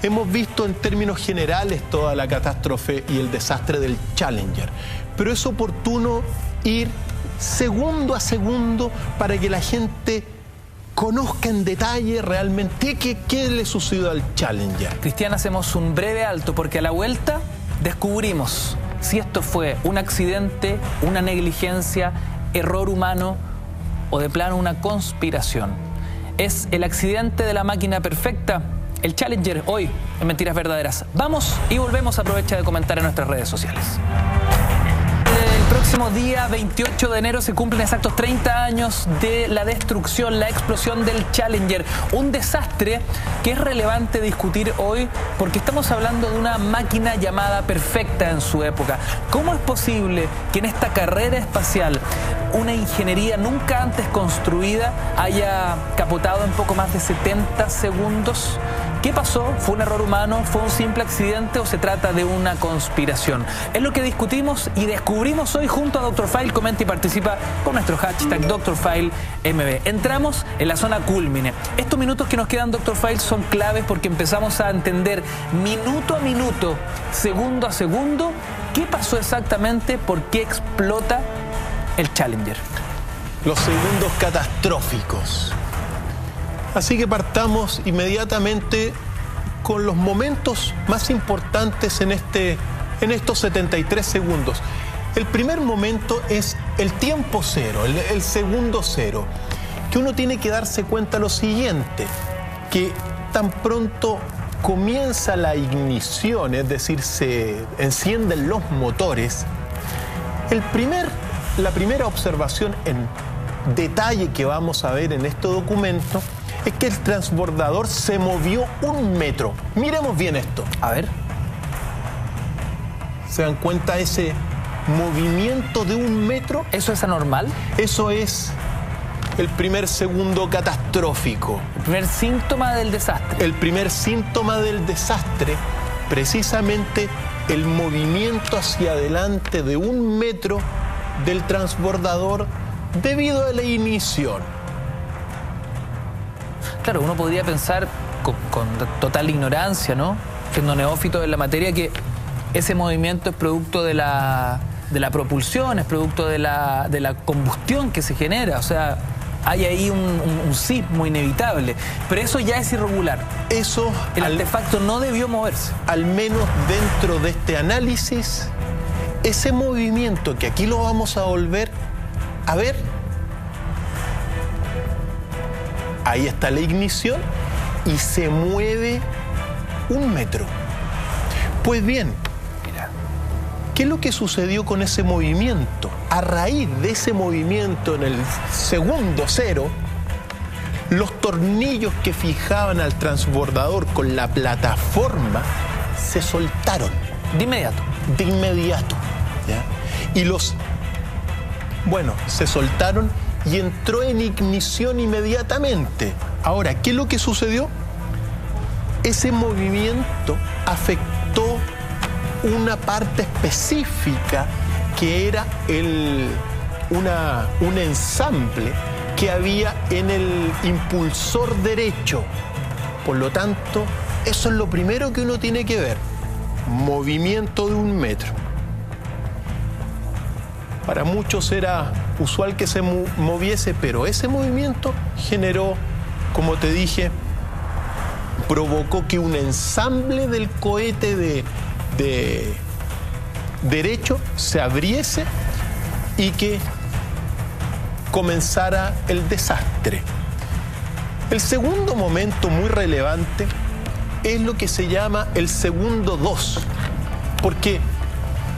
Hemos visto en términos generales toda la catástrofe y el desastre del Challenger, pero es oportuno ir segundo a segundo para que la gente conozca en detalle realmente qué le sucedió al Challenger. Cristian, hacemos un breve alto porque a la vuelta descubrimos si esto fue un accidente, una negligencia, error humano o de plano una conspiración. Es el accidente de la máquina perfecta, el Challenger, hoy en Mentiras Verdaderas. Vamos y volvemos. Aprovecha de comentar en nuestras redes sociales. El próximo día 28 de enero se cumplen exactos 30 años de la destrucción, la explosión del Challenger. Un desastre que es relevante discutir hoy porque estamos hablando de una máquina llamada perfecta en su época. ¿Cómo es posible que en esta carrera espacial una ingeniería nunca antes construida haya capotado en poco más de 70 segundos? ¿Qué pasó? ¿Fue un error humano? ¿Fue un simple accidente o se trata de una conspiración? Es lo que discutimos y descubrimos hoy junto a Dr. Fail. Comenta y participa con nuestro hashtag DrFailMB. Entramos en la zona cúlmine. Estos minutos que nos quedan, Dr. Fail, son claves porque empezamos a entender minuto a minuto, segundo a segundo, qué pasó exactamente, por qué explota el Challenger. Los segundos catastróficos. Así que partamos inmediatamente con los momentos más importantes en estos 73 segundos. El primer momento es el tiempo cero, el segundo cero, que uno tiene que darse cuenta lo siguiente, que tan pronto comienza la ignición, es decir, se encienden los motores, la primera observación en detalle que vamos a ver en este documento es que el transbordador se movió 1 metro. Miremos bien esto. A ver. ¿Se dan cuenta ese movimiento de 1 metro? ¿Eso es anormal? Eso es el primer segundo catastrófico. El primer síntoma del desastre. El primer síntoma del desastre, precisamente el movimiento hacia adelante de 1 metro del transbordador debido a la ignición. Claro, uno podría pensar con total ignorancia, ¿no?, siendo neófito en la materia, que ese movimiento es producto de la propulsión, es producto de la combustión que se genera. O sea, hay ahí un sismo inevitable. Pero eso ya es irregular. El artefacto no debió moverse. Al menos dentro de este análisis, ese movimiento que aquí lo vamos a volver a ver, ahí está la ignición y se mueve 1 metro. Pues bien, ¿qué es lo que sucedió con ese movimiento? A raíz de ese movimiento en el segundo cero, los tornillos que fijaban al transbordador con la plataforma se soltaron. De inmediato. De inmediato. ¿Ya? Y se soltaron y entró en ignición inmediatamente. Ahora, ¿qué es lo que sucedió? Ese movimiento afectó una parte específica que era un ensamble que había en el impulsor derecho. Por lo tanto, eso es lo primero que uno tiene que ver. Movimiento de 1 metro. Para muchos era usual que se moviese, pero ese movimiento generó, como te dije, provocó que un ensamble del cohete de derecho se abriese y que comenzara el desastre. El segundo momento muy relevante es lo que se llama el segundo 2, porque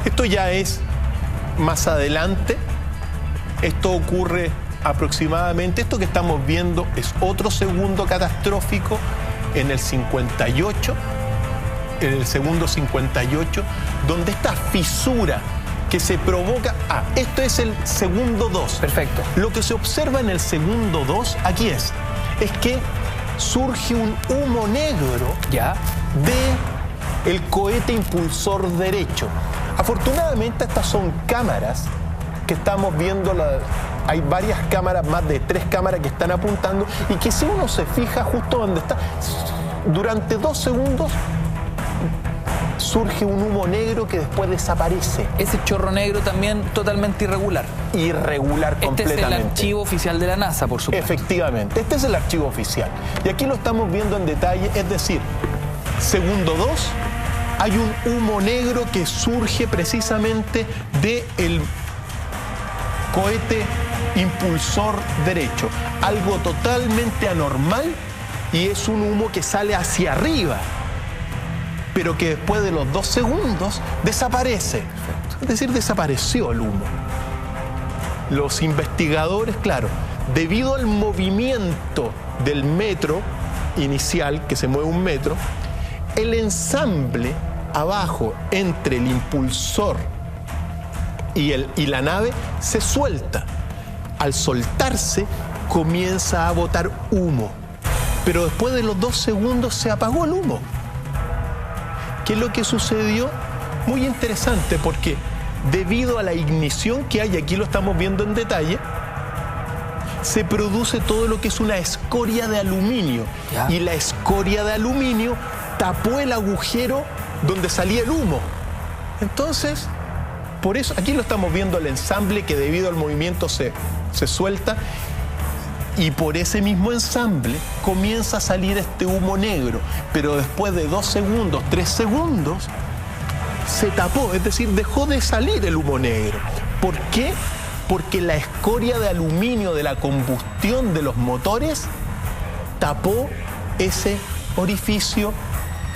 esto ya es más adelante. Esto ocurre aproximadamente, esto que estamos viendo es otro segundo catastrófico en el 58, en el segundo 58, donde esta fisura que se provoca... esto es el segundo 2. Perfecto. Lo que se observa en el segundo 2, aquí es que surge un humo negro de el cohete impulsor derecho. Afortunadamente estas son cámaras que estamos viendo, hay varias cámaras, más de 3 cámaras que están apuntando, y que si uno se fija justo donde está, durante 2 segundos surge un humo negro que después desaparece. Ese chorro negro también totalmente irregular. Irregular completamente. Este es el archivo oficial de la NASA, por supuesto. Efectivamente, este es el archivo oficial. Y aquí lo estamos viendo en detalle, es decir, segundo 2, hay un humo negro que surge precisamente del cohete impulsor derecho. Algo totalmente anormal, y es un humo que sale hacia arriba, pero que después de los 2 segundos desaparece. Es decir, desapareció el humo. Los investigadores, claro, debido al movimiento del metro inicial, que se mueve 1 metro, el ensamble abajo entre el impulsor y la nave se suelta. Al soltarse, comienza a botar humo. Pero después de los 2 segundos se apagó el humo. ¿Qué es lo que sucedió? Muy interesante, porque debido a la ignición que hay, aquí lo estamos viendo en detalle, se produce todo lo que es una escoria de aluminio. Y la escoria de aluminio tapó el agujero donde salía el humo. Entonces, por eso, aquí lo estamos viendo el ensamble que debido al movimiento se suelta, Y por ese mismo ensamble comienza a salir este humo negro, pero después de 2 segundos, 3 segundos, se tapó, es decir, dejó de salir el humo negro. ¿Por qué? Porque la escoria de aluminio de la combustión de los motores tapó ese orificio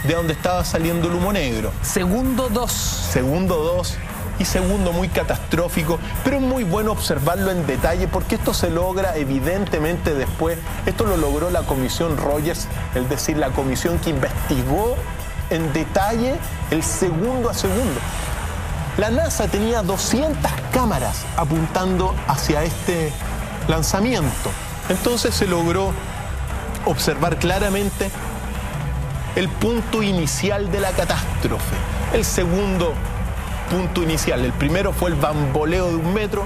de donde estaba saliendo el humo negro. Segundo 2. Segundo 2 y segundo muy catastrófico, pero es muy bueno observarlo en detalle porque esto se logra evidentemente después. Esto lo logró la comisión Rogers, es decir, la comisión que investigó en detalle el segundo a segundo. La NASA tenía 200 cámaras apuntando hacia este lanzamiento. Entonces se logró observar claramente el punto inicial de la catástrofe. El segundo punto inicial. El primero fue el bamboleo de 1 metro.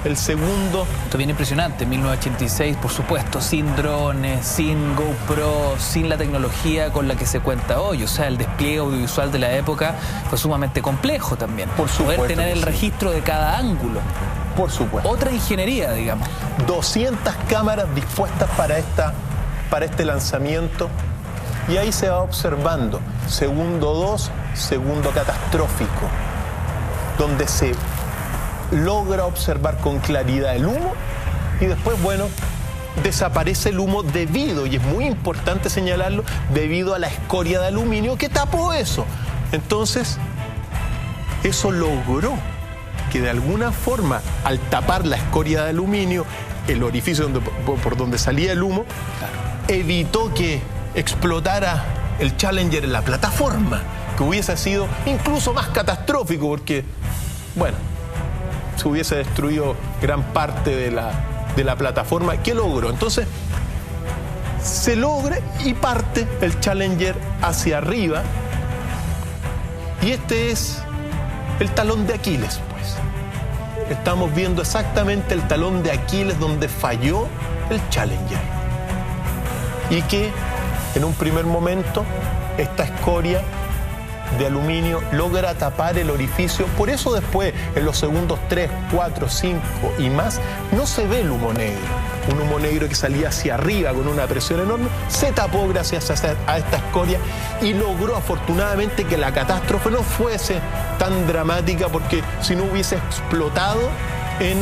El segundo... Esto viene impresionante, 1986, por supuesto, sin drones, sin GoPro, sin la tecnología con la que se cuenta hoy. O sea, el despliegue audiovisual de la época fue sumamente complejo también. Por supuesto. Poder tener el registro de cada ángulo. Por supuesto. Otra ingeniería, digamos. 200 cámaras dispuestas para este lanzamiento. Y ahí se va observando. Segundo 2, segundo catastrófico. Donde se logra observar con claridad el humo y después, bueno, desaparece el humo debido, y es muy importante señalarlo, debido a la escoria de aluminio que tapó eso. Entonces, eso logró que de alguna forma, al tapar la escoria de aluminio, el orificio por donde salía el humo, evitó que explotara el Challenger en la plataforma, que hubiese sido incluso más catastrófico porque, bueno, se hubiese destruido gran parte de la plataforma. ¿Qué logró? Entonces, se logra y parte el Challenger hacia arriba. Y este es el talón de Aquiles, pues. Estamos viendo exactamente el talón de Aquiles donde falló el Challenger. Y que, en un primer momento, esta escoria de aluminio logra tapar el orificio. Por eso después, en los segundos 3, 4, 5 y más, no se ve el humo negro. Un humo negro que salía hacia arriba con una presión enorme, se tapó gracias a esta escoria y logró afortunadamente que la catástrofe no fuese tan dramática, porque si no hubiese explotado en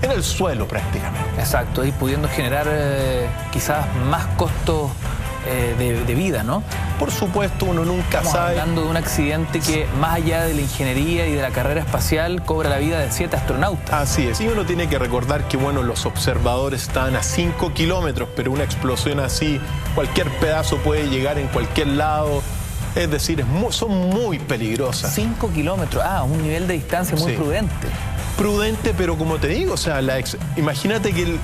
el suelo prácticamente. Exacto, y pudiendo generar quizás más costos de vida, ¿no? Por supuesto, uno nunca sabe. Estamos hablando de un accidente que, más allá de la ingeniería y de la carrera espacial, cobra la vida de 7 astronautas. Así es, y uno tiene que recordar que, bueno, los observadores estaban a 5 kilómetros, pero una explosión así, cualquier pedazo puede llegar en cualquier lado. Es decir, son muy peligrosas. 5 kilómetros, un nivel de distancia muy prudente. Prudente, pero como te digo, o sea, imagínate que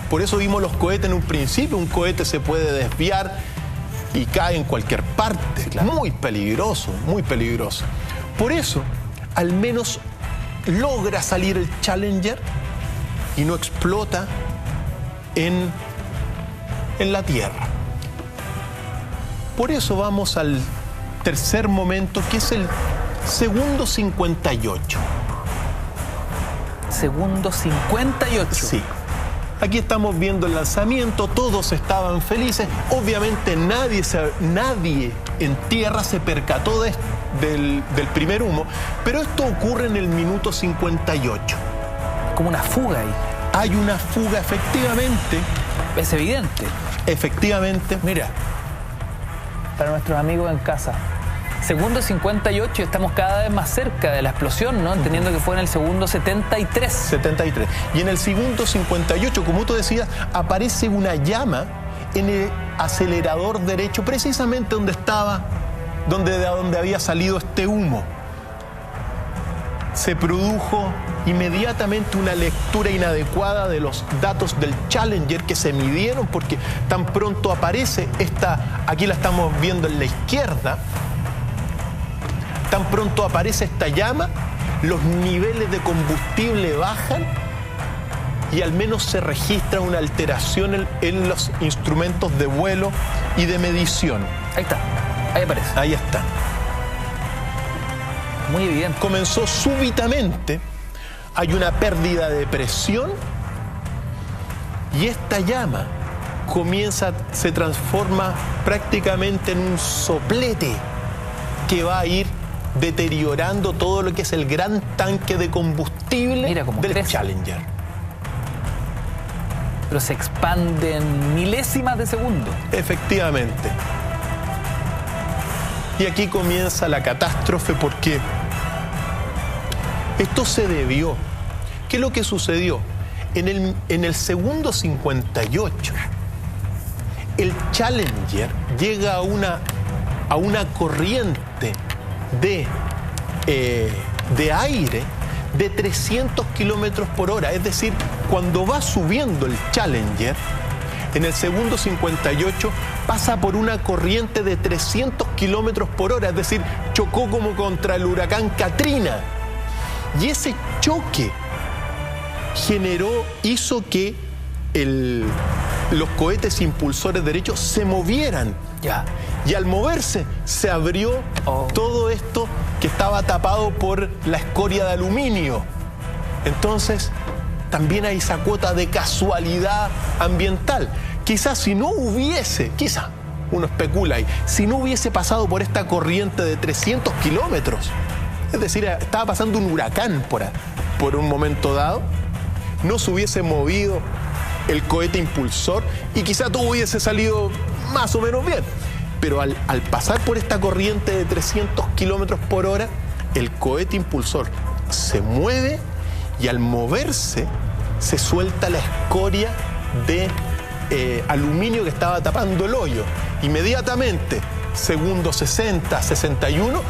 por eso vimos los cohetes en un principio. Un cohete se puede desviar y cae en cualquier parte. Sí, claro. Muy peligroso, muy peligroso. Por eso, al menos logra salir el Challenger y no explota en la Tierra. Por eso vamos al tercer momento, que es el segundo 58. Segundo 58. Sí. Aquí estamos viendo el lanzamiento, todos estaban felices. Obviamente nadie en tierra se percató del primer humo, pero esto ocurre en el minuto 58. Como una fuga ahí. Hay una fuga, efectivamente. Es evidente. Efectivamente. Mira, para nuestros amigos en casa. Segundo 58, estamos cada vez más cerca de la explosión, ¿no? Entendiendo que fue en el segundo 73. 73. Y en el segundo 58, como tú decías, aparece una llama en el acelerador derecho, precisamente de donde había salido este humo. Se produjo inmediatamente una lectura inadecuada de los datos del Challenger que se midieron, porque tan pronto aparece aquí la estamos viendo en la izquierda. Tan pronto aparece esta llama, los niveles de combustible bajan y al menos se registra una alteración en los instrumentos de vuelo y de medición. Ahí está, ahí aparece. Ahí está. Muy evidente. Comenzó súbitamente, hay una pérdida de presión Y esta llama se transforma prácticamente en un soplete que va a ir deteriorando todo lo que es el gran tanque de combustible del crece. Challenger. Pero se expande en milésimas de segundo. Efectivamente. Y aquí comienza la catástrofe porque esto se debió. ¿Qué es lo que sucedió? En el segundo 58, el Challenger llega a una corriente de aire de 300 kilómetros por hora. Es decir, cuando va subiendo el Challenger, en el segundo 58 pasa por una corriente de 300 kilómetros por hora. Es decir, chocó como contra el huracán Katrina. Y ese choque hizo que los cohetes impulsores derechos se movieran. Y al moverse se abrió todo esto que estaba tapado por la escoria de aluminio. Entonces también hay esa cuota de casualidad ambiental. Quizás si no hubiese, uno especula ahí, si no hubiese pasado por esta corriente de 300 kilómetros, es decir, estaba pasando un huracán por un momento dado, no se hubiese movido el cohete impulsor y quizá todo hubiese salido más o menos bien. Pero al pasar por esta corriente de 300 kilómetros por hora, el cohete impulsor se mueve y al moverse se suelta la escoria de aluminio que estaba tapando el hoyo. Inmediatamente, segundo 60, 61,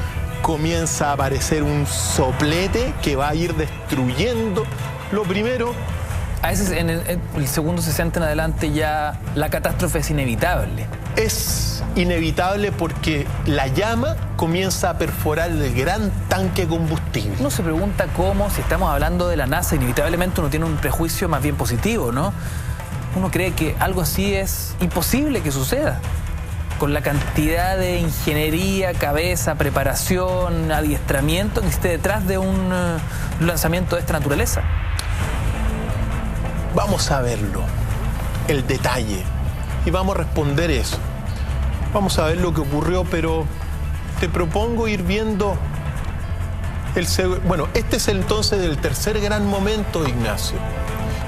comienza a aparecer un soplete que va a ir destruyendo. Lo primero... A veces en el segundo 60 en adelante ya la catástrofe es inevitable. Es inevitable porque la llama comienza a perforar el gran tanque de combustible. Uno se pregunta cómo, si estamos hablando de la NASA, inevitablemente uno tiene un prejuicio más bien positivo, ¿no? Uno cree que algo así es imposible que suceda. Con la cantidad de ingeniería, cabeza, preparación, adiestramiento que esté detrás de un lanzamiento de esta naturaleza. Vamos a verlo, el detalle, y vamos a responder eso. Vamos a ver lo que ocurrió, pero te propongo ir viendo este es entonces el tercer gran momento, Ignacio,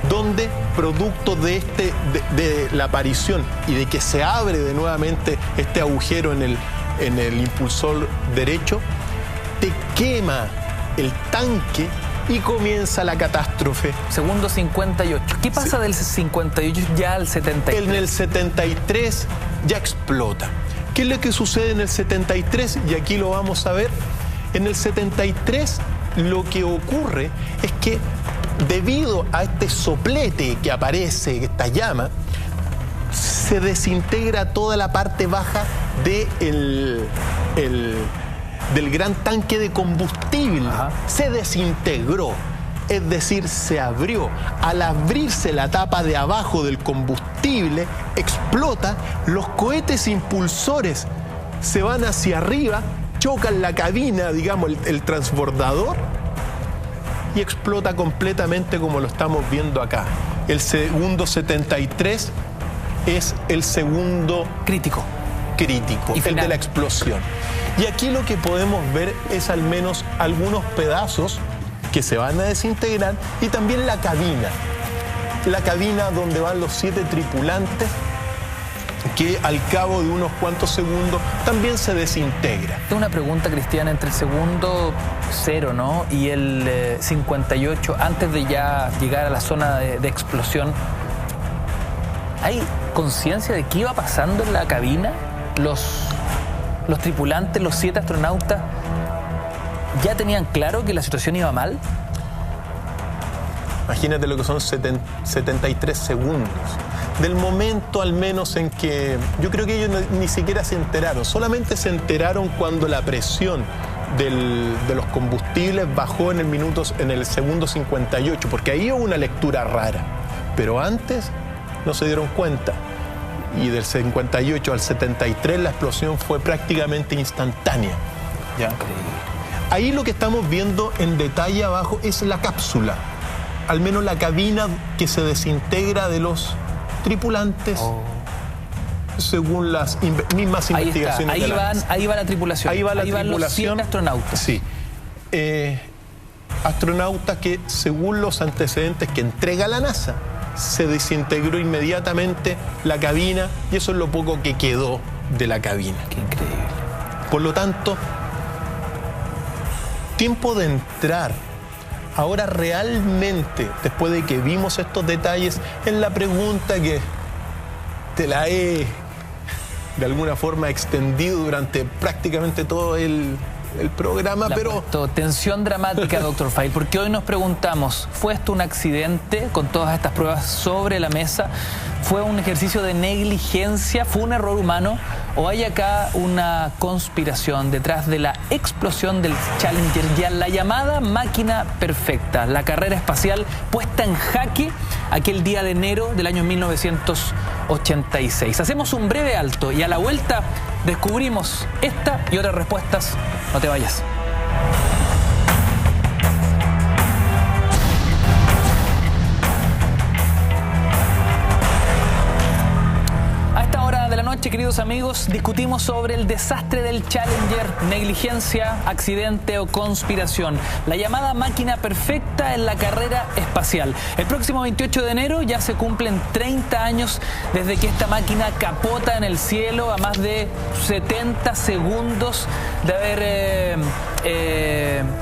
donde producto de la aparición y de que se abre de nuevamente este agujero en el impulsor derecho, te quema el tanque y comienza la catástrofe. Segundo 58. ¿Qué pasa del 58 ya al 73? En el 73 ya explota. ¿Qué es lo que sucede en el 73? Y aquí lo vamos a ver. En el 73 lo que ocurre es que debido a este soplete que aparece, esta llama, se desintegra toda la parte baja del gran tanque de combustible. Se desintegró, es decir, se abrió. Al abrirse la tapa de abajo del combustible, explota, los cohetes impulsores se van hacia arriba, chocan la cabina, digamos, el transbordador, y explota completamente como lo estamos viendo acá. El segundo 73 es el segundo crítico, el de la explosión. Y aquí lo que podemos ver es al menos algunos pedazos que se van a desintegrar y también la cabina donde van los 7 tripulantes, que al cabo de unos cuantos segundos también se desintegra. Tengo una pregunta, Cristian, entre el segundo 0, ¿no?, y el 58, antes de ya llegar a la zona de explosión, ¿hay conciencia de qué iba pasando en la cabina? Los tripulantes, los 7 astronautas, ¿ya tenían claro que la situación iba mal? Imagínate lo que son 73 segundos. Del momento al menos en que... Yo creo que ellos ni siquiera se enteraron. Solamente se enteraron cuando la presión de los combustibles bajó en el segundo 58, porque ahí hubo una lectura rara. Pero antes no se dieron cuenta. Y del 58 al 73 la explosión fue prácticamente instantánea. ¿Ya? Ahí lo que estamos viendo en detalle abajo es la cápsula, al menos la cabina que se desintegra de los tripulantes, según las mismas investigaciones. Ahí va la tripulación. Ahí va la van los 100 tripulación. astronautas. Sí. Astronautas que, según los antecedentes que entrega la NASA, se desintegró inmediatamente la cabina, y eso es lo poco que quedó de la cabina. Qué increíble. Por lo tanto, tiempo de entrar ahora realmente, después de que vimos estos detalles, en la pregunta que te la he de alguna forma extendido durante prácticamente todo el programa, pero... Tensión dramática, Dr. File, porque hoy nos preguntamos, ¿fue esto un accidente con todas estas pruebas sobre la mesa? ¿Fue un ejercicio de negligencia? ¿Fue un error humano? ¿O hay acá una conspiración detrás de la explosión del Challenger, ya la llamada máquina perfecta, la carrera espacial puesta en jaque aquel día de enero del año 1986? Hacemos un breve alto y a la vuelta descubrimos esta y otras respuestas. No te vayas. A esta hora de la noche, queridos amigos, discutimos sobre el desastre del Challenger, negligencia, accidente o conspiración. La llamada máquina perfecta en la carrera espacial. El próximo 28 de enero ya se cumplen 30 años desde que esta máquina capota en el cielo a más de 70 segundos de haber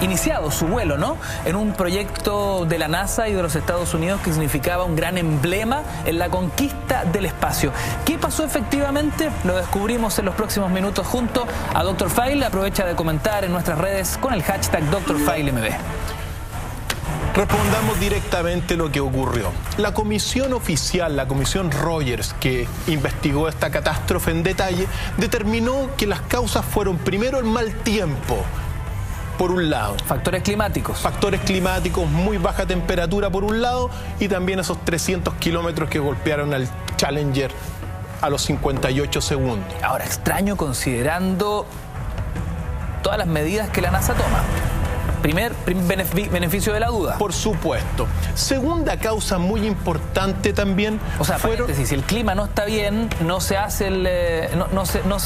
iniciado su vuelo, ¿no? En un proyecto de la NASA y de los Estados Unidos que significaba un gran emblema en la conquista del espacio. ¿Qué pasó efectivamente? Lo descubrimos en los próximos minutos junto a Dr. File. Aprovecha de comentar en nuestras redes con el hashtag DrFileMB. Respondamos directamente lo que ocurrió. La comisión oficial, la comisión Rogers, que investigó esta catástrofe en detalle, determinó que las causas fueron primero el mal tiempo, por un lado. Factores climáticos. Factores climáticos, muy baja temperatura por un lado, y también esos 300 kilómetros que golpearon al Challenger a los 58 segundos. Ahora, extraño considerando todas las medidas que la NASA toma. Primer beneficio de la duda. Por supuesto. Segunda causa muy importante también. O sea, paréntesis, si el clima no está bien, no se hace no se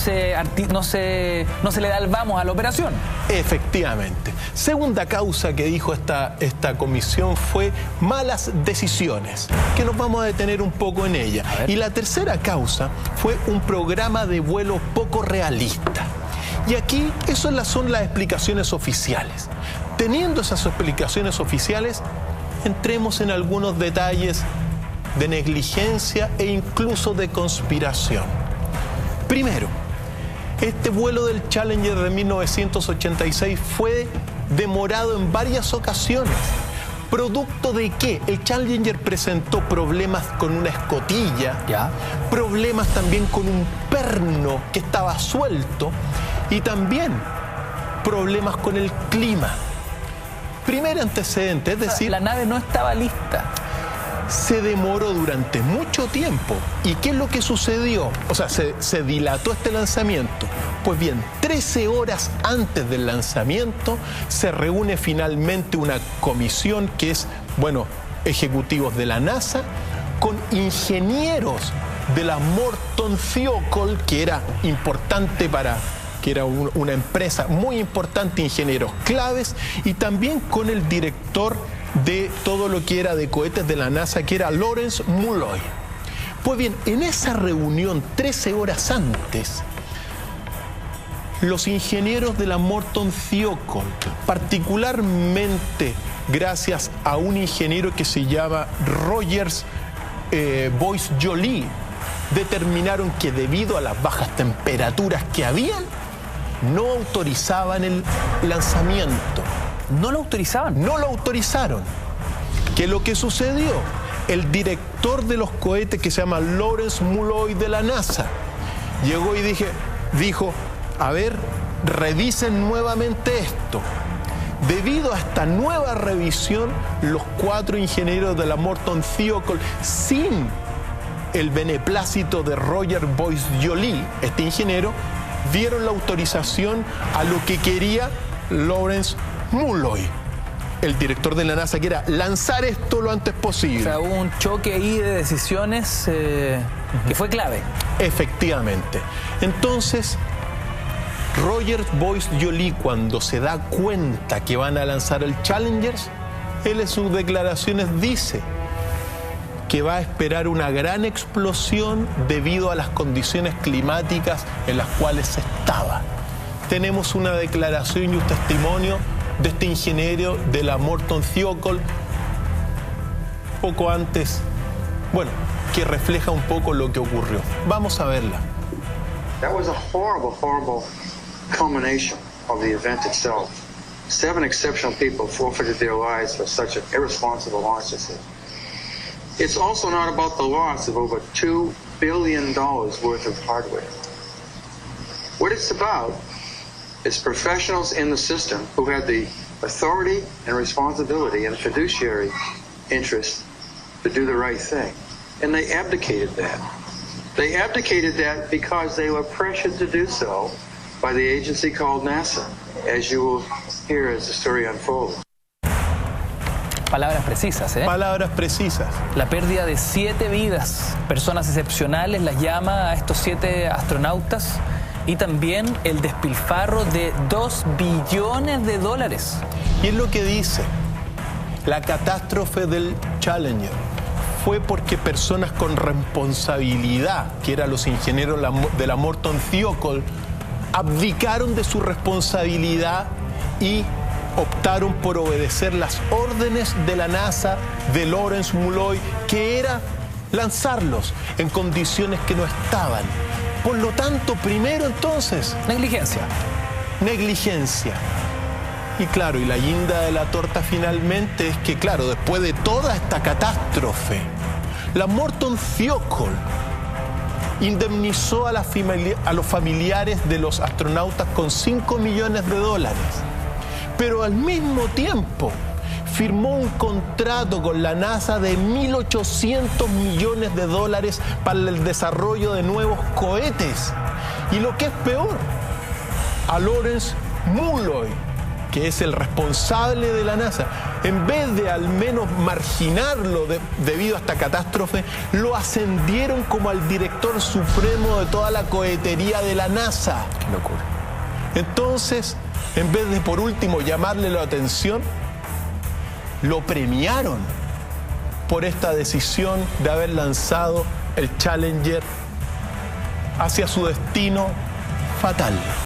le da el vamos a la operación. Efectivamente. Segunda causa que dijo esta comisión fue malas decisiones, que nos vamos a detener un poco en ella. Y la tercera causa fue un programa de vuelo poco realista. Y aquí esas son las explicaciones oficiales. Teniendo esas explicaciones oficiales, entremos en algunos detalles de negligencia e incluso de conspiración. Primero, este vuelo del Challenger de 1986 fue demorado en varias ocasiones. ¿Producto de qué? El Challenger presentó problemas con una escotilla, problemas también con un perno que estaba suelto y también problemas con el clima. Primer antecedente, es decir... La nave no estaba lista. Se demoró durante mucho tiempo. ¿Y qué es lo que sucedió? O sea, se dilató este lanzamiento. Pues bien, 13 horas antes del lanzamiento se reúne finalmente una comisión que es, bueno, ejecutivos de la NASA con ingenieros de la Morton Thiokol, que era importante que era una empresa muy importante, ingenieros claves, y también con el director de todo lo que era de cohetes de la NASA, que era Lawrence Mulloy. Pues bien, en esa reunión, 13 horas antes, los ingenieros de la Morton Thiokol, particularmente gracias a un ingeniero que se llama Rogers Boyce-Joly, determinaron que debido a las bajas temperaturas que habían, no autorizaban el lanzamiento. ¿No lo autorizaban? No lo autorizaron. ¿Qué es lo que sucedió? El director de los cohetes, que se llama Lawrence Mulloy de la NASA, llegó y dijo, a ver, revisen nuevamente esto. Debido a esta nueva revisión, los 4 ingenieros de la Morton Thiokol, sin el beneplácito de Roger Boyce-Joly, este ingeniero, dieron la autorización a lo que quería Lawrence Mulloy. el director de la NASA, que era lanzar esto lo antes posible. O sea, hubo un choque ahí de decisiones que fue clave. Efectivamente. Entonces, Roger Boys-Joly, cuando se da cuenta que van a lanzar el Challenger, él en sus declaraciones dice que va a esperar una gran explosión debido a las condiciones climáticas en las cuales se estaba. Tenemos una declaración y un testimonio de este ingeniero de la Morton Thiokol poco antes, bueno, que refleja un poco lo que ocurrió. Vamos a verla. That was a horrible, horrible culmination of the event itself. 7 exceptional people forfeited their lives for such an irresponsible launch as this. It's also not about the loss of over $2 billion worth of hardware. What it's about is professionals in the system who had the authority and responsibility and fiduciary interest to do the right thing. And they abdicated that. They abdicated that because they were pressured to do so by the agency called NASA, as you will hear as the story unfolds. Palabras precisas, ¿eh? Palabras precisas. La pérdida de 7 vidas, personas excepcionales, las llama a estos 7 astronautas, y también el despilfarro de $2 billones. Y es lo que dice, la catástrofe del Challenger fue porque personas con responsabilidad, que eran los ingenieros de la Morton Thiokol, abdicaron de su responsabilidad y optaron por obedecer las órdenes de la NASA, de Lawrence Mulloy, que era lanzarlos en condiciones que no estaban. Por lo tanto, primero entonces, Negligencia. Y claro, y la guinda de la torta finalmente es que, claro, después de toda esta catástrofe, la Morton Thiokol indemnizó a los familiares de los astronautas con $5 millones. Pero al mismo tiempo firmó un contrato con la NASA de $1.800 millones para el desarrollo de nuevos cohetes. Y lo que es peor, a Lawrence Mulloy, que es el responsable de la NASA, en vez de al menos marginarlo debido a esta catástrofe, lo ascendieron como al director supremo de toda la cohetería de la NASA. Qué locura. Entonces, en vez de por último llamarle la atención, lo premiaron por esta decisión de haber lanzado el Challenger hacia su destino fatal.